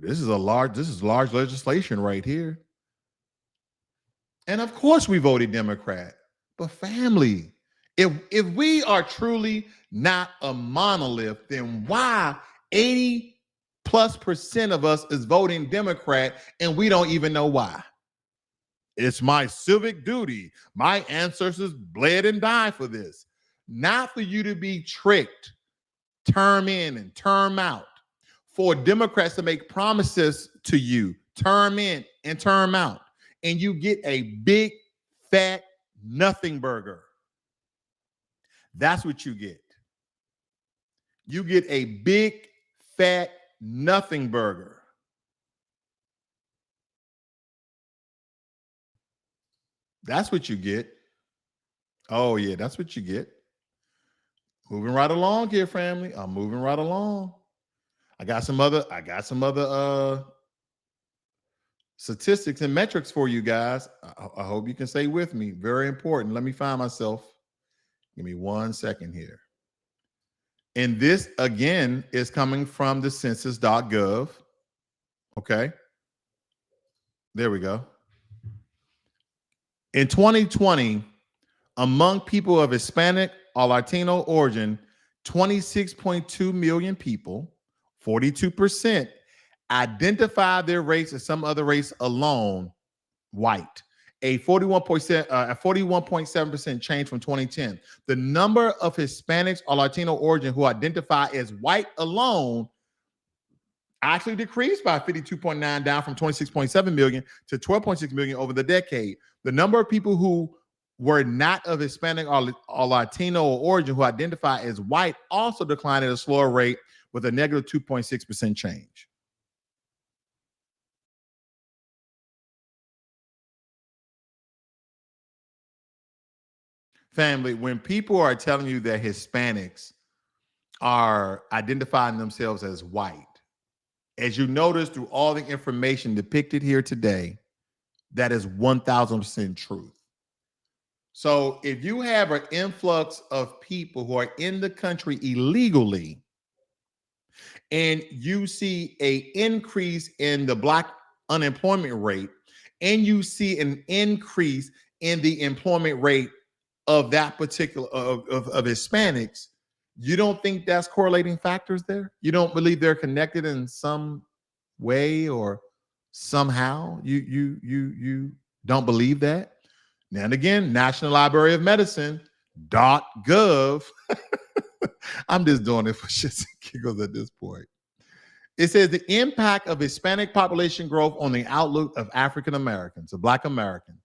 this is large legislation right here. And of course we voted Democrat. But family, if we are truly not a monolith, then why 80+% of us is voting Democrat and we don't even know why? It's my civic duty. My ancestors bled and died for this. Not for you to be tricked, term in and term out. For Democrats to make promises to you, term in and term out. And you get a big, fat nothing burger. That's what you get. You get a big, fat nothing burger. That's what you get. Oh, yeah, that's what you get. Moving right along here, family. I'm moving right along. I got some other statistics and metrics for you guys. I hope you can stay with me. Very important. Let me find myself. Give me 1 second here. And this again is coming from the census.gov. Okay. There we go. In 2020, among people of Hispanic or Latino origin, 26.2 million people, 42%, identify their race as some other race alone, white. A 41.7% change from 2010. The number of Hispanics or Latino origin who identify as white alone actually decreased by 52.9, down from 26.7 million to 12.6 million over the decade. The number of people who were not of Hispanic or Latino origin who identify as white also declined at a slower rate with a negative 2.6% change. Family, when people are telling you that Hispanics are identifying themselves as white, as you notice through all the information depicted here today, that is 1000% truth. So if you have an influx of people who are in the country illegally, and you see an increase in the black unemployment rate, and you see an increase in the employment rate of that particular of Hispanics, you don't think that's correlating factors there? You don't believe they're connected in some way or somehow? You don't believe that? Now and again, National Library of Medicine.gov. I'm just doing it for shits and giggles at this point. It says the impact of Hispanic population growth on the outlook of African Americans, of Black Americans.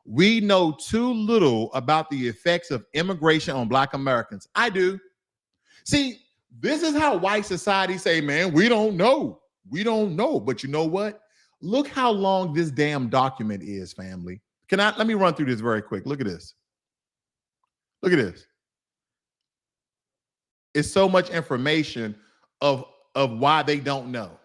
We know too little about the effects of immigration on Black Americans. I do. See, this is how white society say, man, we don't know. We don't know. But you know what? Look how long this damn document is, family. Let me run through this very quick. Look at this. Look at this. It's so much information of why they don't know.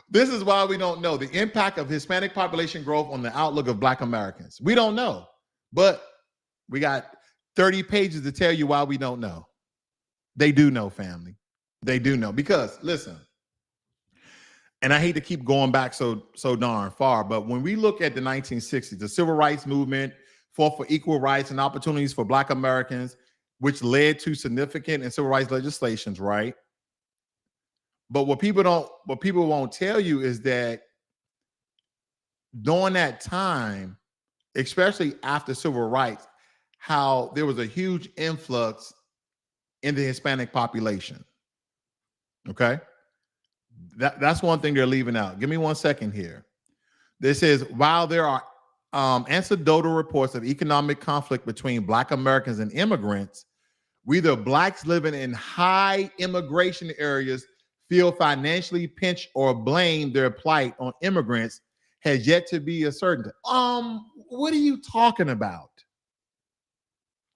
This is why we don't know the impact of Hispanic population growth on the outlook of Black Americans. We don't know, but we got 30 pages to tell you why we don't know. They do know, family. They do know because listen, and I hate to keep going back so darn far, but when we look at the 1960s, the civil rights movement fought for equal rights and opportunities for Black Americans, which led to significant and civil rights legislations, right? But what people won't tell you is that during that time, especially after civil rights, how there was a huge influx in the Hispanic population. Okay. That's one thing they're leaving out. Give me 1 second here. This says while there are anecdotal reports of economic conflict between Black Americans and immigrants, whether Blacks living in high immigration areas feel financially pinched or blame their plight on immigrants has yet to be ascertained. What are you talking about?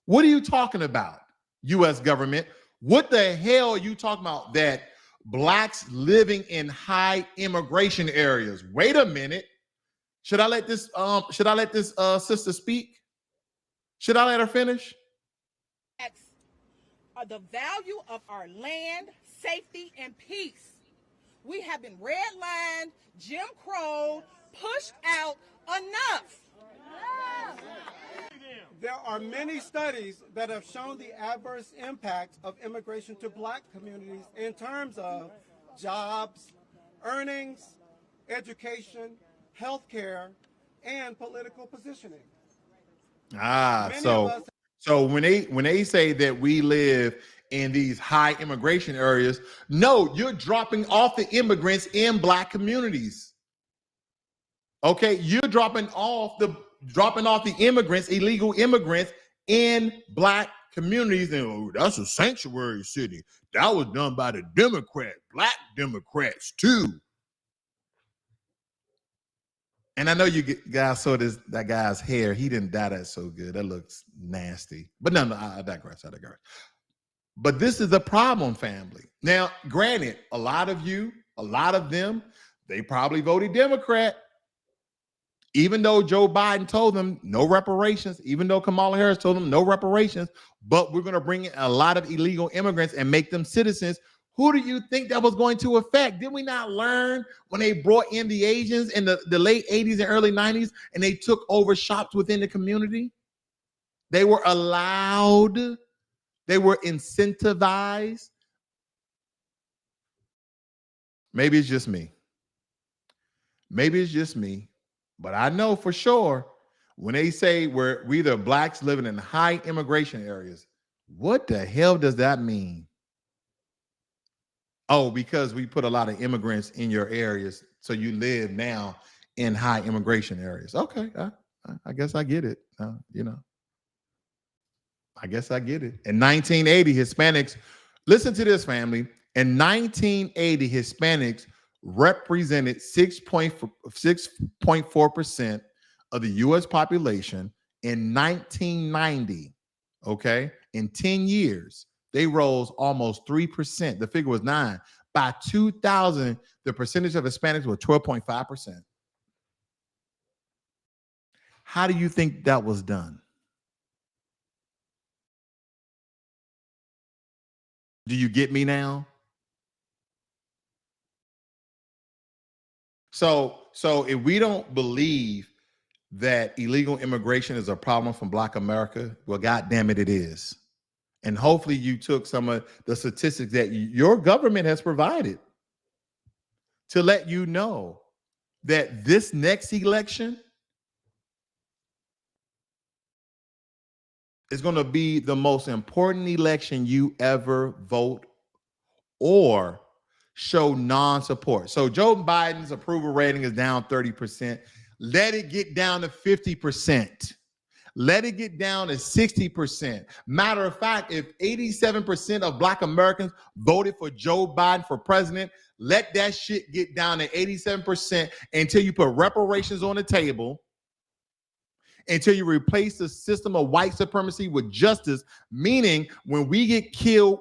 What are you talking about, U.S. government? What the hell are you talking about that Blacks living in high immigration areas? Wait a minute. Should I let this sister speak? Should I let her finish? Are the value of our land, safety, and peace. We have been redlined, Jim Crow, pushed out enough. There are many studies that have shown the adverse impact of immigration to Black communities in terms of jobs, earnings, education, healthcare, and political positioning. So when they say that we live in these high immigration areas, no, you're dropping off the immigrants in Black communities. Okay, you're dropping off the immigrants, illegal immigrants in Black communities, and oh, that's a sanctuary city. That was done by the Democrats, Black Democrats too. And I know you guys saw that guy's hair. He didn't dye that so good. That looks nasty. But no, I digress. But this is the problem, family. Now, granted, a lot of them, they probably voted Democrat. Even though Joe Biden told them no reparations, even though Kamala Harris told them no reparations, but we're going to bring in a lot of illegal immigrants and make them citizens. Who do you think that was going to affect? Did we not learn when they brought in the Asians in the late 80s and early 90s and they took over shops within the community? They were allowed, they were incentivized. Maybe it's just me. But I know for sure when they say we're either Blacks living in high immigration areas, what the hell does that mean? Oh, because we put a lot of immigrants in your areas, so you live now in high immigration areas. Okay, I guess I get it. I guess I get it. In 1980, Hispanics, listen to this, family. In 1980, Hispanics represented 6.4% of the U.S. population. In 1990, okay, in 10 years, they rose almost 3%. The figure was 9. By 2000, the percentage of Hispanics was 12.5%. How do you think that was done? Do you get me now? So if we don't believe that illegal immigration is a problem from Black America, well, God damn it, it is. And hopefully you took some of the statistics that your government has provided to let you know that this next election is going to be the most important election you ever vote or show non-support. So Joe Biden's approval rating is down 30%. Let it get down to 50%. Let it get down to 60%. Matter of fact, if 87% of Black Americans voted for Joe Biden for president, let that shit get down to 87% until you put reparations on the table, until you replace the system of white supremacy with justice, meaning when we get killed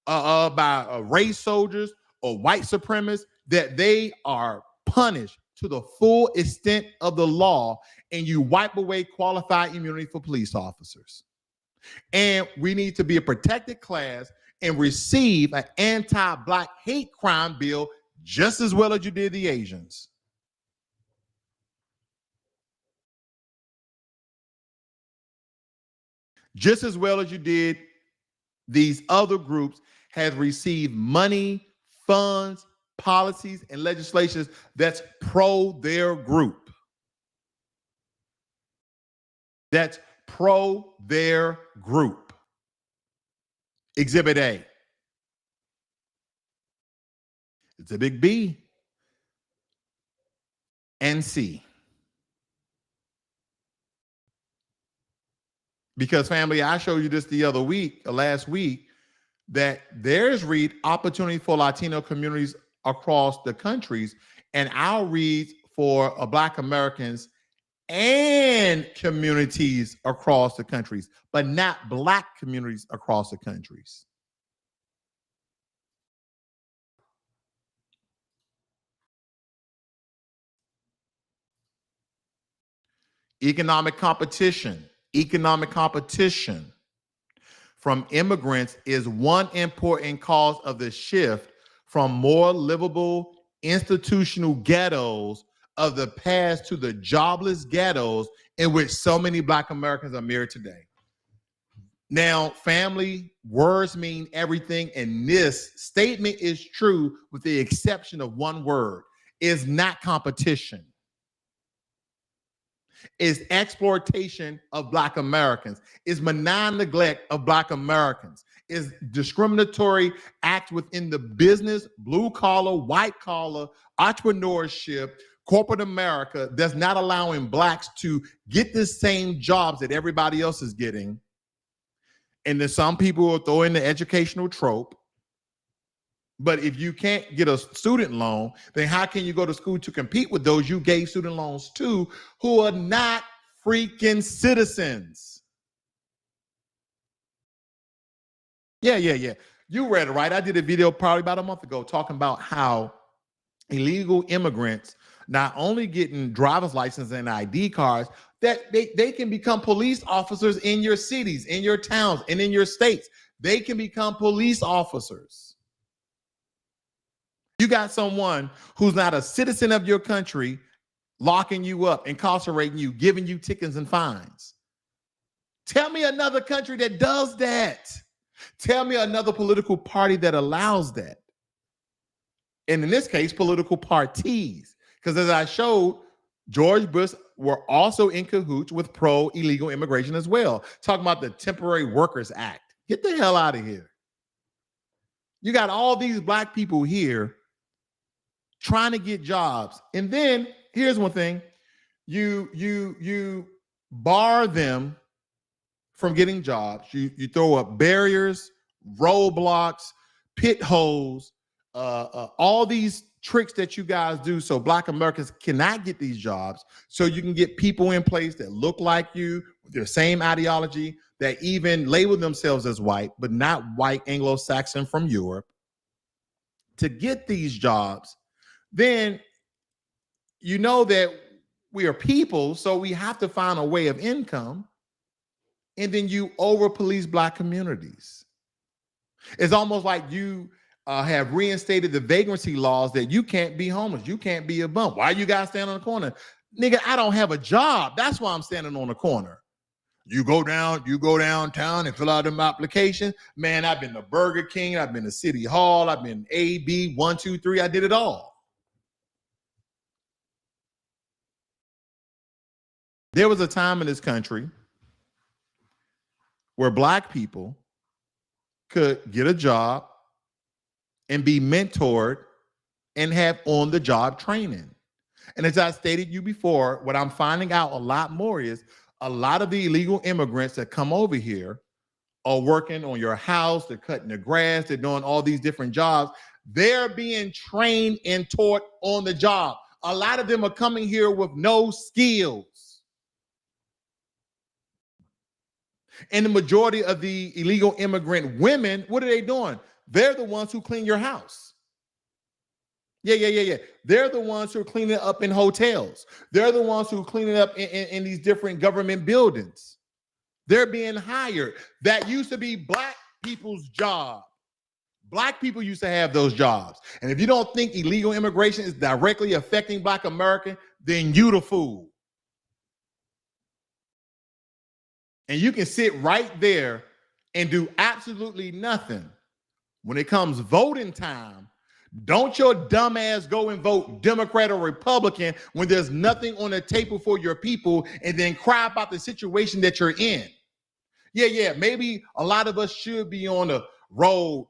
by race soldiers or white supremacists, that they are punished to the full extent of the law, and you wipe away qualified immunity for police officers. And we need to be a protected class and receive an anti-Black hate crime bill just as well as you did the Asians. Just as well as you did these other groups have received money, funds, policies, and legislations that's pro their group. That's pro their group. Exhibit A. It's a big B and C. Because family, I showed you this the other week, last week, that there's read opportunity for Latino communities across the countries, and our reads for Black Americans and communities across the countries, but not Black communities across the countries. Economic competition from immigrants is one important cause of the shift from more livable institutional ghettos of the past to the jobless ghettos in which so many Black Americans are mirrored today. Now, family, words mean everything, and this statement is true with the exception of one word. It's not competition. Is exploitation of Black Americans, is benign neglect of Black Americans, is discriminatory acts within the business, blue collar, white collar, entrepreneurship, corporate America that's not allowing Blacks to get the same jobs that everybody else is getting. And then some people will throw in the educational trope. But if you can't get a student loan, then how can you go to school to compete with those you gave student loans to who are not freaking citizens? Yeah. You read it, right? I did a video probably about a month ago talking about how illegal immigrants not only getting driver's license and ID cards, that they can become police officers in your cities, in your towns, and in your states. They can become police officers. You got someone who's not a citizen of your country locking you up, incarcerating you, giving you tickets and fines. Tell me another country that does that. Tell me another political party that allows that. And in this case, political parties. Because as I showed, George Bush were also in cahoots with pro-illegal immigration as well. Talking about the Temporary Workers Act. Get the hell out of here. You got all these Black people here trying to get jobs. And then here's one thing. You bar them from getting jobs. You throw up barriers, roadblocks, pit holes, all these tricks that you guys do so Black Americans cannot get these jobs, so you can get people in place that look like you, with their same ideology, that even label themselves as white, but not white Anglo-Saxon from Europe, to get these jobs. Then you know that we are people, so we have to find a way of income, and then you over-police Black communities. It's almost like you have reinstated the vagrancy laws that you can't be homeless, you can't be a bum. Why you guys stand on the corner? Nigga, I don't have a job. That's why I'm standing on the corner. You go downtown and fill out them applications. Man, I've been to Burger King, I've been to City Hall, I've been A, B, 1, 2, 3, I did it all. There was a time in this country where Black people could get a job and be mentored and have on-the-job training. And as I stated you before, what I'm finding out a lot more is a lot of the illegal immigrants that come over here are working on your house, they're cutting the grass, they're doing all these different jobs. They're being trained and taught on the job. A lot of them are coming here with no skills. And the majority of the illegal immigrant women, what are they doing? They're the ones who clean your house. Yeah. They're the ones who are cleaning up in hotels. They're the ones who are cleaning up in these different government buildings. They're being hired. That used to be Black people's job. Black people used to have those jobs. And if you don't think illegal immigration is directly affecting Black America, then you the fool. And you can sit right there and do absolutely nothing. When it comes voting time, don't your dumb ass go and vote Democrat or Republican when there's nothing on the table for your people, and then cry about the situation that you're in. Yeah, maybe a lot of us should be on the road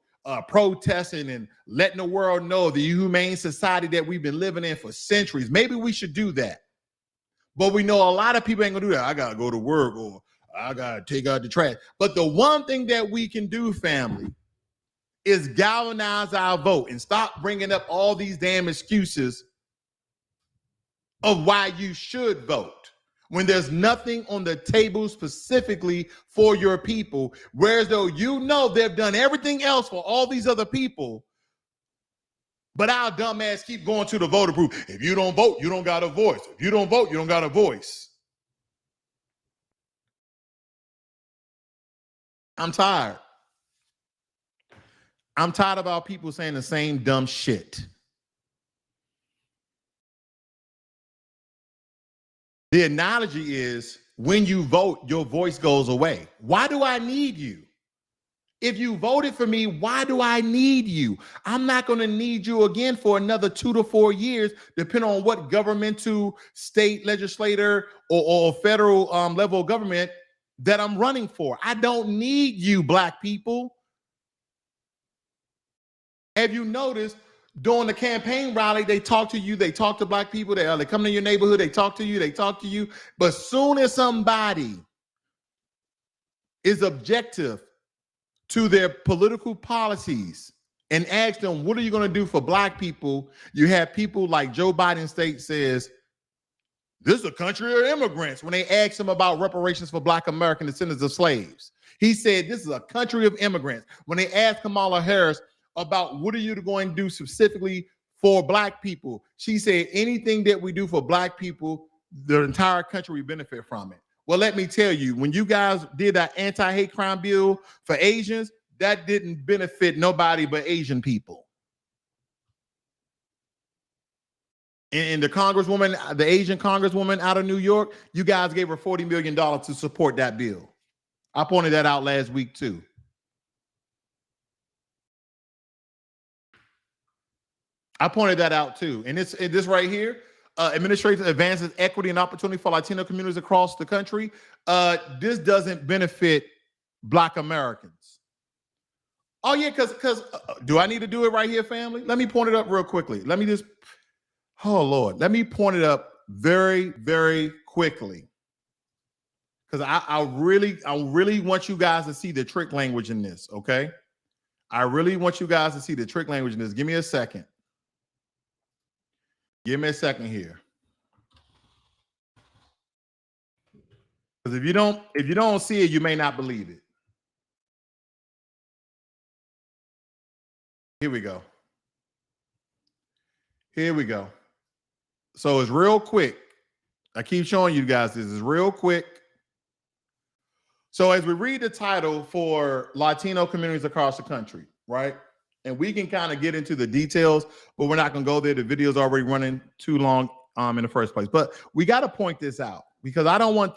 protesting and letting the world know the humane society that we've been living in for centuries. Maybe we should do that. But we know a lot of people ain't gonna do that. I gotta go to work or I gotta take out the trash. But the one thing that we can do, family, is galvanize our vote and stop bringing up all these damn excuses of why you should vote when there's nothing on the table specifically for your people, whereas though you know they've done everything else for all these other people, but our dumb ass keep going to the voter booth. If you don't vote, you don't got a voice. If you don't vote, you don't got a voice. I'm tired. I'm tired of our people saying the same dumb shit. The analogy is when you vote, your voice goes away. Why do I need you? If you voted for me, why do I need you? I'm not going to need you again for another 2 to 4 years, depending on what governmental, state legislator, or federal level of government that I'm running for. I don't need you, Black people. Have you noticed during the campaign rally, they talk to you, they talk to Black people, they come to your neighborhood, they talk to you. But soon as somebody is objective to their political policies and ask them, what are you going to do for Black people? You have people like Joe Biden state says, this is a country of immigrants. When they asked him about reparations for Black American descendants of slaves, he said, this is a country of immigrants. When they asked Kamala Harris about what are you going to do specifically for Black people, she said, anything that we do for Black people, the entire country will benefit from it. Well, let me tell you, when you guys did that anti-hate crime bill for Asians, that didn't benefit nobody but Asian people. And the congresswoman, the Asian congresswoman out of New York, you guys gave her $40 million to support that bill. I pointed that out last week too. And this right here, administration advances equity and opportunity for Latino communities across the country. This doesn't benefit Black Americans. Oh yeah, because do I need to do it right here, family? Let me point it up real quickly. Let me point it up very, very quickly. Because I really want you guys to see the trick language in this, okay? I really want you guys to see the trick language in this. Give me a second. Give me a second here. Because if you don't see it, you may not believe it. Here we go. So it's real quick. I keep showing you guys this is real quick. So as we read the title for Latino communities across the country, right? And we can kind of get into the details, but we're not going to go there. The video's already running too long in the first place. But we got to point this out because I don't want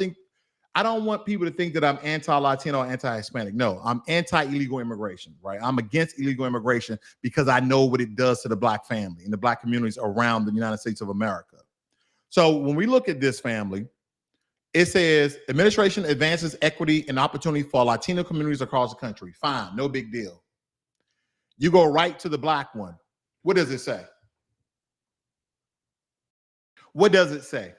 people to think that I'm anti-Latino or anti-Hispanic. No, I'm anti-illegal immigration, right? I'm against illegal immigration because I know what it does to the Black family and the Black communities around the United States of America. So when we look at this, family, it says administration advances equity and opportunity for Latino communities across the country. Fine, no big deal. You go right to the Black one. What does it say? What does it say?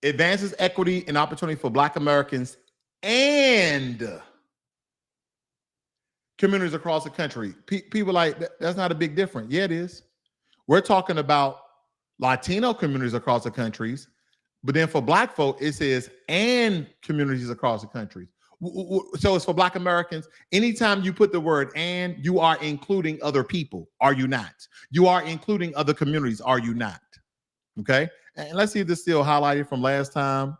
Advances equity and opportunity for Black Americans and communities across the country. People like, that's not a big difference. Yeah, it is. We're talking about Latino communities across the countries, but then for Black folk, it says and communities across the countries. So it's for Black Americans. Anytime you put the word and, you are including other people, are you not? You are including other communities, are you not? Okay. And let's see if this is still highlighted from last time.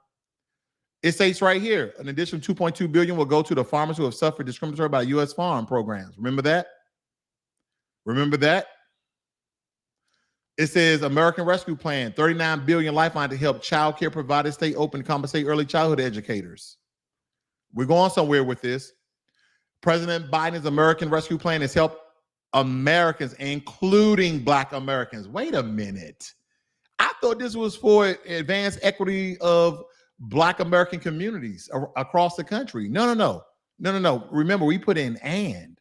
It states right here, an additional $2.2 billion will go to the farmers who have suffered discriminatory by U.S. farm programs. Remember that? It says American Rescue Plan, $39 billion lifeline to help child care providers stay open to compensate early childhood educators. We're going somewhere with this. President Biden's American Rescue Plan has helped Americans, including Black Americans. Wait a minute. I thought this was for advanced equity of Black American communities across the country. No. Remember, we put in and.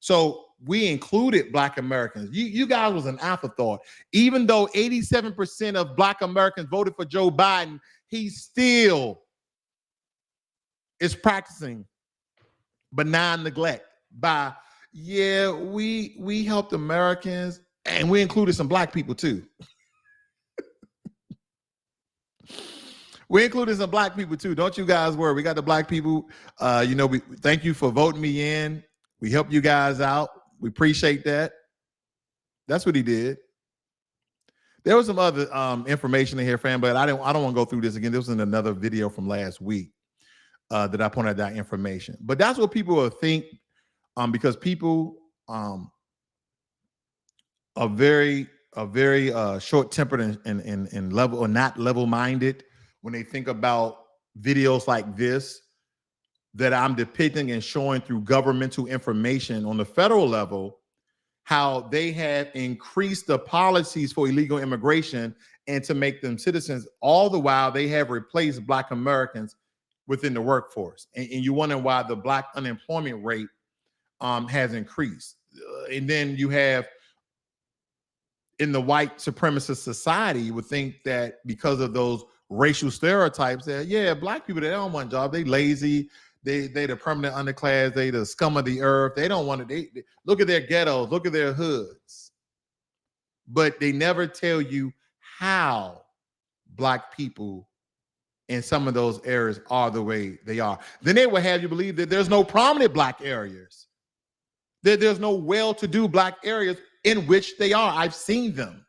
So we included Black Americans. You guys was an afterthought. Even though 87% of Black Americans voted for Joe Biden, he still is practicing benign neglect by, yeah, we helped Americans, and we included some Black people too. We included some Black people too. Don't you guys worry. We got the Black people. We thank you for voting me in. We helped you guys out. We appreciate that. That's what he did. There was some other information in here, fam, but I don't want to go through this again. This was in another video from last week that I pointed out that information. But that's what people will think, because people are very short-tempered and level, or not level-minded when they think about videos like this that I'm depicting and showing through governmental information on the federal level, how they have increased the policies for illegal immigration and to make them citizens. All the while, they have replaced Black Americans within the workforce. And you wonder why the Black unemployment rate has increased. And then you have, in the white supremacist society, you would think that because of those racial stereotypes that, yeah, Black people, they don't want jobs, they lazy, they the permanent underclass, they the scum of the earth, they don't want to, they look at their ghettos, look at their hoods. But they never tell you how Black people in some of those areas are the way they are. Then they will have you believe that there's no prominent Black areas, that there's no well-to-do Black areas, in which they are. I've seen them.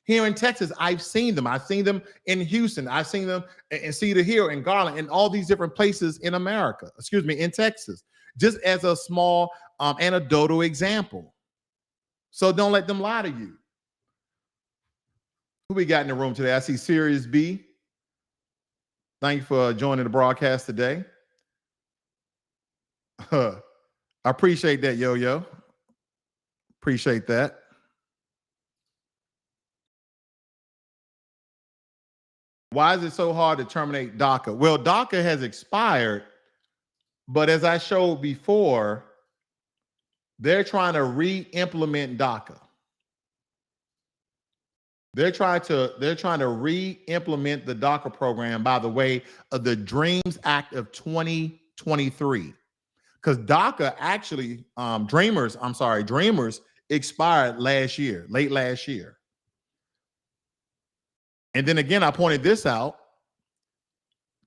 Here in Texas, I've seen them. I've seen them in Houston. I've seen them in Cedar Hill and Garland and all these different places in America, in Texas, just as a small anecdotal example. So don't let them lie to you. Who we got in the room today? I see Sirius B. Thank you for joining the broadcast today. I appreciate that, Yo-Yo. Appreciate that. Why is it so hard to terminate DACA? Well, DACA has expired, but as I showed before, they're trying to re-implement DACA. They're trying to re-implement the DACA program by the way of the Dreams Act of 2023. Because DACA actually, Dreamers expired last year, late last year. And then again, I pointed this out,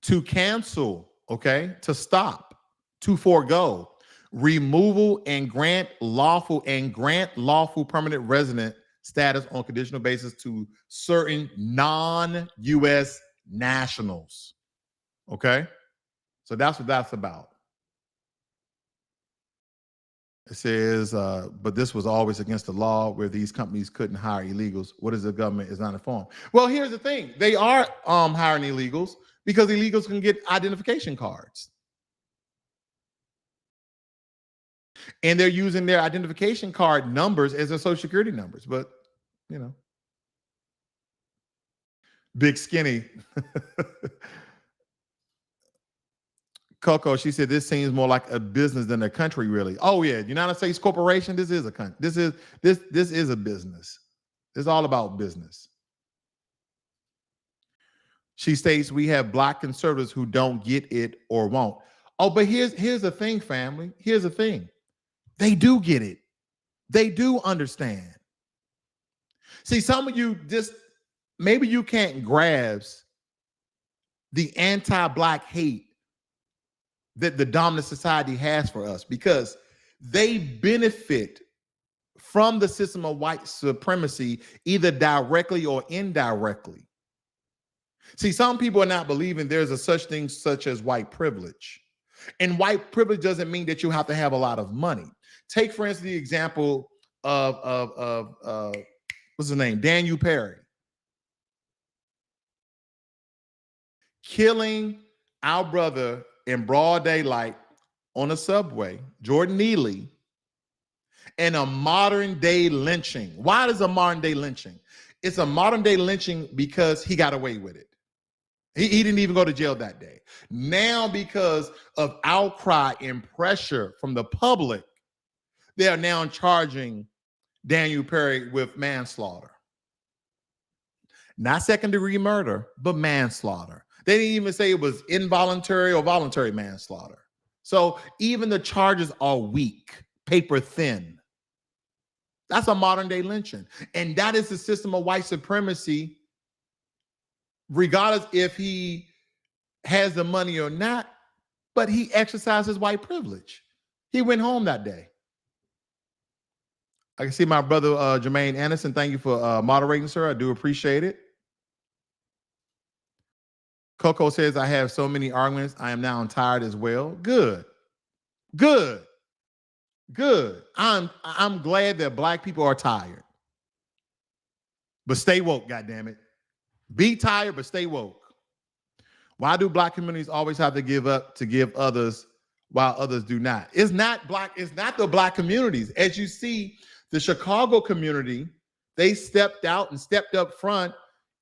to cancel, to stop, to forego removal and grant lawful permanent resident status on conditional basis to certain non-U.S. nationals. Okay, so that's what that's about. It says, but this was always against the law where these companies couldn't hire illegals. What is the government is not informed? Well, here's the thing. They are hiring illegals because illegals can get identification cards. And they're using their identification card numbers as their social security numbers. But, you know, Big Skinny. Coco, she said this seems more like a business than a country, really. Oh yeah, United States Corporation. This is a country. This is a business. It's all about business. She states we have Black conservatives who don't get it or won't. Oh, but here's the thing, family. Here's the thing. They do get it. They do understand. See, some of you just maybe you can't grasp the anti-Black hate that the dominant society has for us, because they benefit from the system of white supremacy, either directly or indirectly. See, some people are not believing there's a such thing such as white privilege. And white privilege doesn't mean that you have to have a lot of money. Take, for instance, the example of what's his name? Daniel Perry. Killing our brother in broad daylight on a subway, Jordan Neely, and a modern day lynching. Why is a modern day lynching? It's a modern day lynching because he got away with it. He didn't even go to jail that day. Now, because of outcry and pressure from the public, they are now charging Daniel Perry with manslaughter. Not second-degree murder, but manslaughter. They didn't even say it was involuntary or voluntary manslaughter. So even the charges are weak, paper thin. That's a modern-day lynching. And that is the system of white supremacy, regardless if he has the money or not, but he exercises white privilege. He went home that day. I can see my brother Jermaine Anderson. Thank you for moderating, sir. I do appreciate it. Coco says, I have so many arguments. I am now tired as well. Good. Good. Good. I'm glad that black people are tired. But stay woke, goddammit. Be tired, but stay woke. Why do black communities always have to give up to give others while others do not? It's not the black communities. As you see, the Chicago community, they stepped out and stepped up front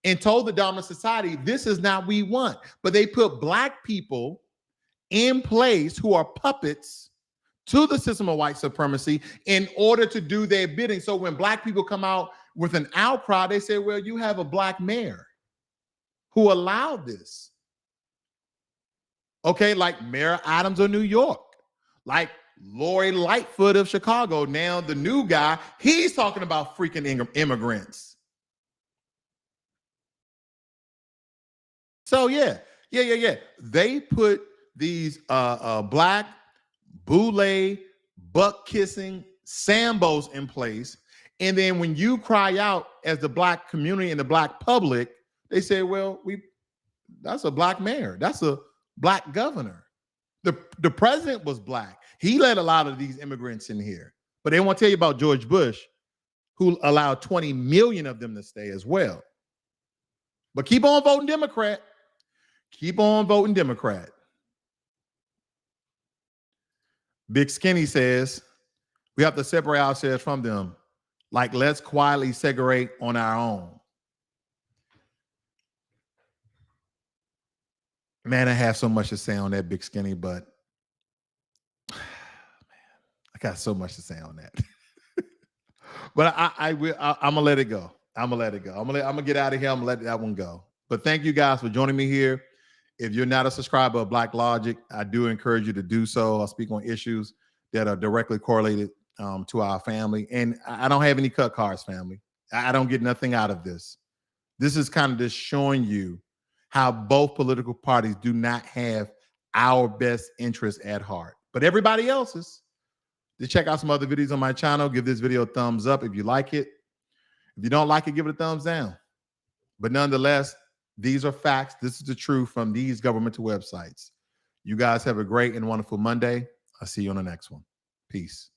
and told the dominant society, this is not what we want. But they put black people in place who are puppets to the system of white supremacy in order to do their bidding. So when black people come out with an outcry, they say, well, you have a black mayor who allowed this. Okay, like Mayor Adams of New York, like Lori Lightfoot of Chicago. Now the new guy, he's talking about freaking immigrants. So yeah. They put these black boule, butt-kissing Sambos in place. And then when you cry out as the black community and the black public, they say, well, that's a black mayor. That's a black governor. The president was black. He let a lot of these immigrants in here. But they won't tell you about George Bush, who allowed 20 million of them to stay as well. But keep on voting Democrat. Keep on voting Democrat. Big Skinny says, we have to separate ourselves from them. Like, let's quietly segregate on our own. Man, I have so much to say on that, Big Skinny, but man, I got so much to say on that. But I'm gonna let it go. I'm gonna get out of here. I'm gonna let that one go. But thank you guys for joining me here. If you're not a subscriber of Blacklogic, I do encourage you to do so. I'll speak on issues that are directly correlated to our family. And I don't have any cut cards, family. I don't get nothing out of this. This is kind of just showing you how both political parties do not have our best interests at heart, but everybody else's. To check out some other videos on my channel, give this video a thumbs up if you like it. If you don't like it, give it a thumbs down. But nonetheless, these are facts. This is the truth from these governmental websites. You guys have a great and wonderful Monday. I'll see you on the next one. Peace.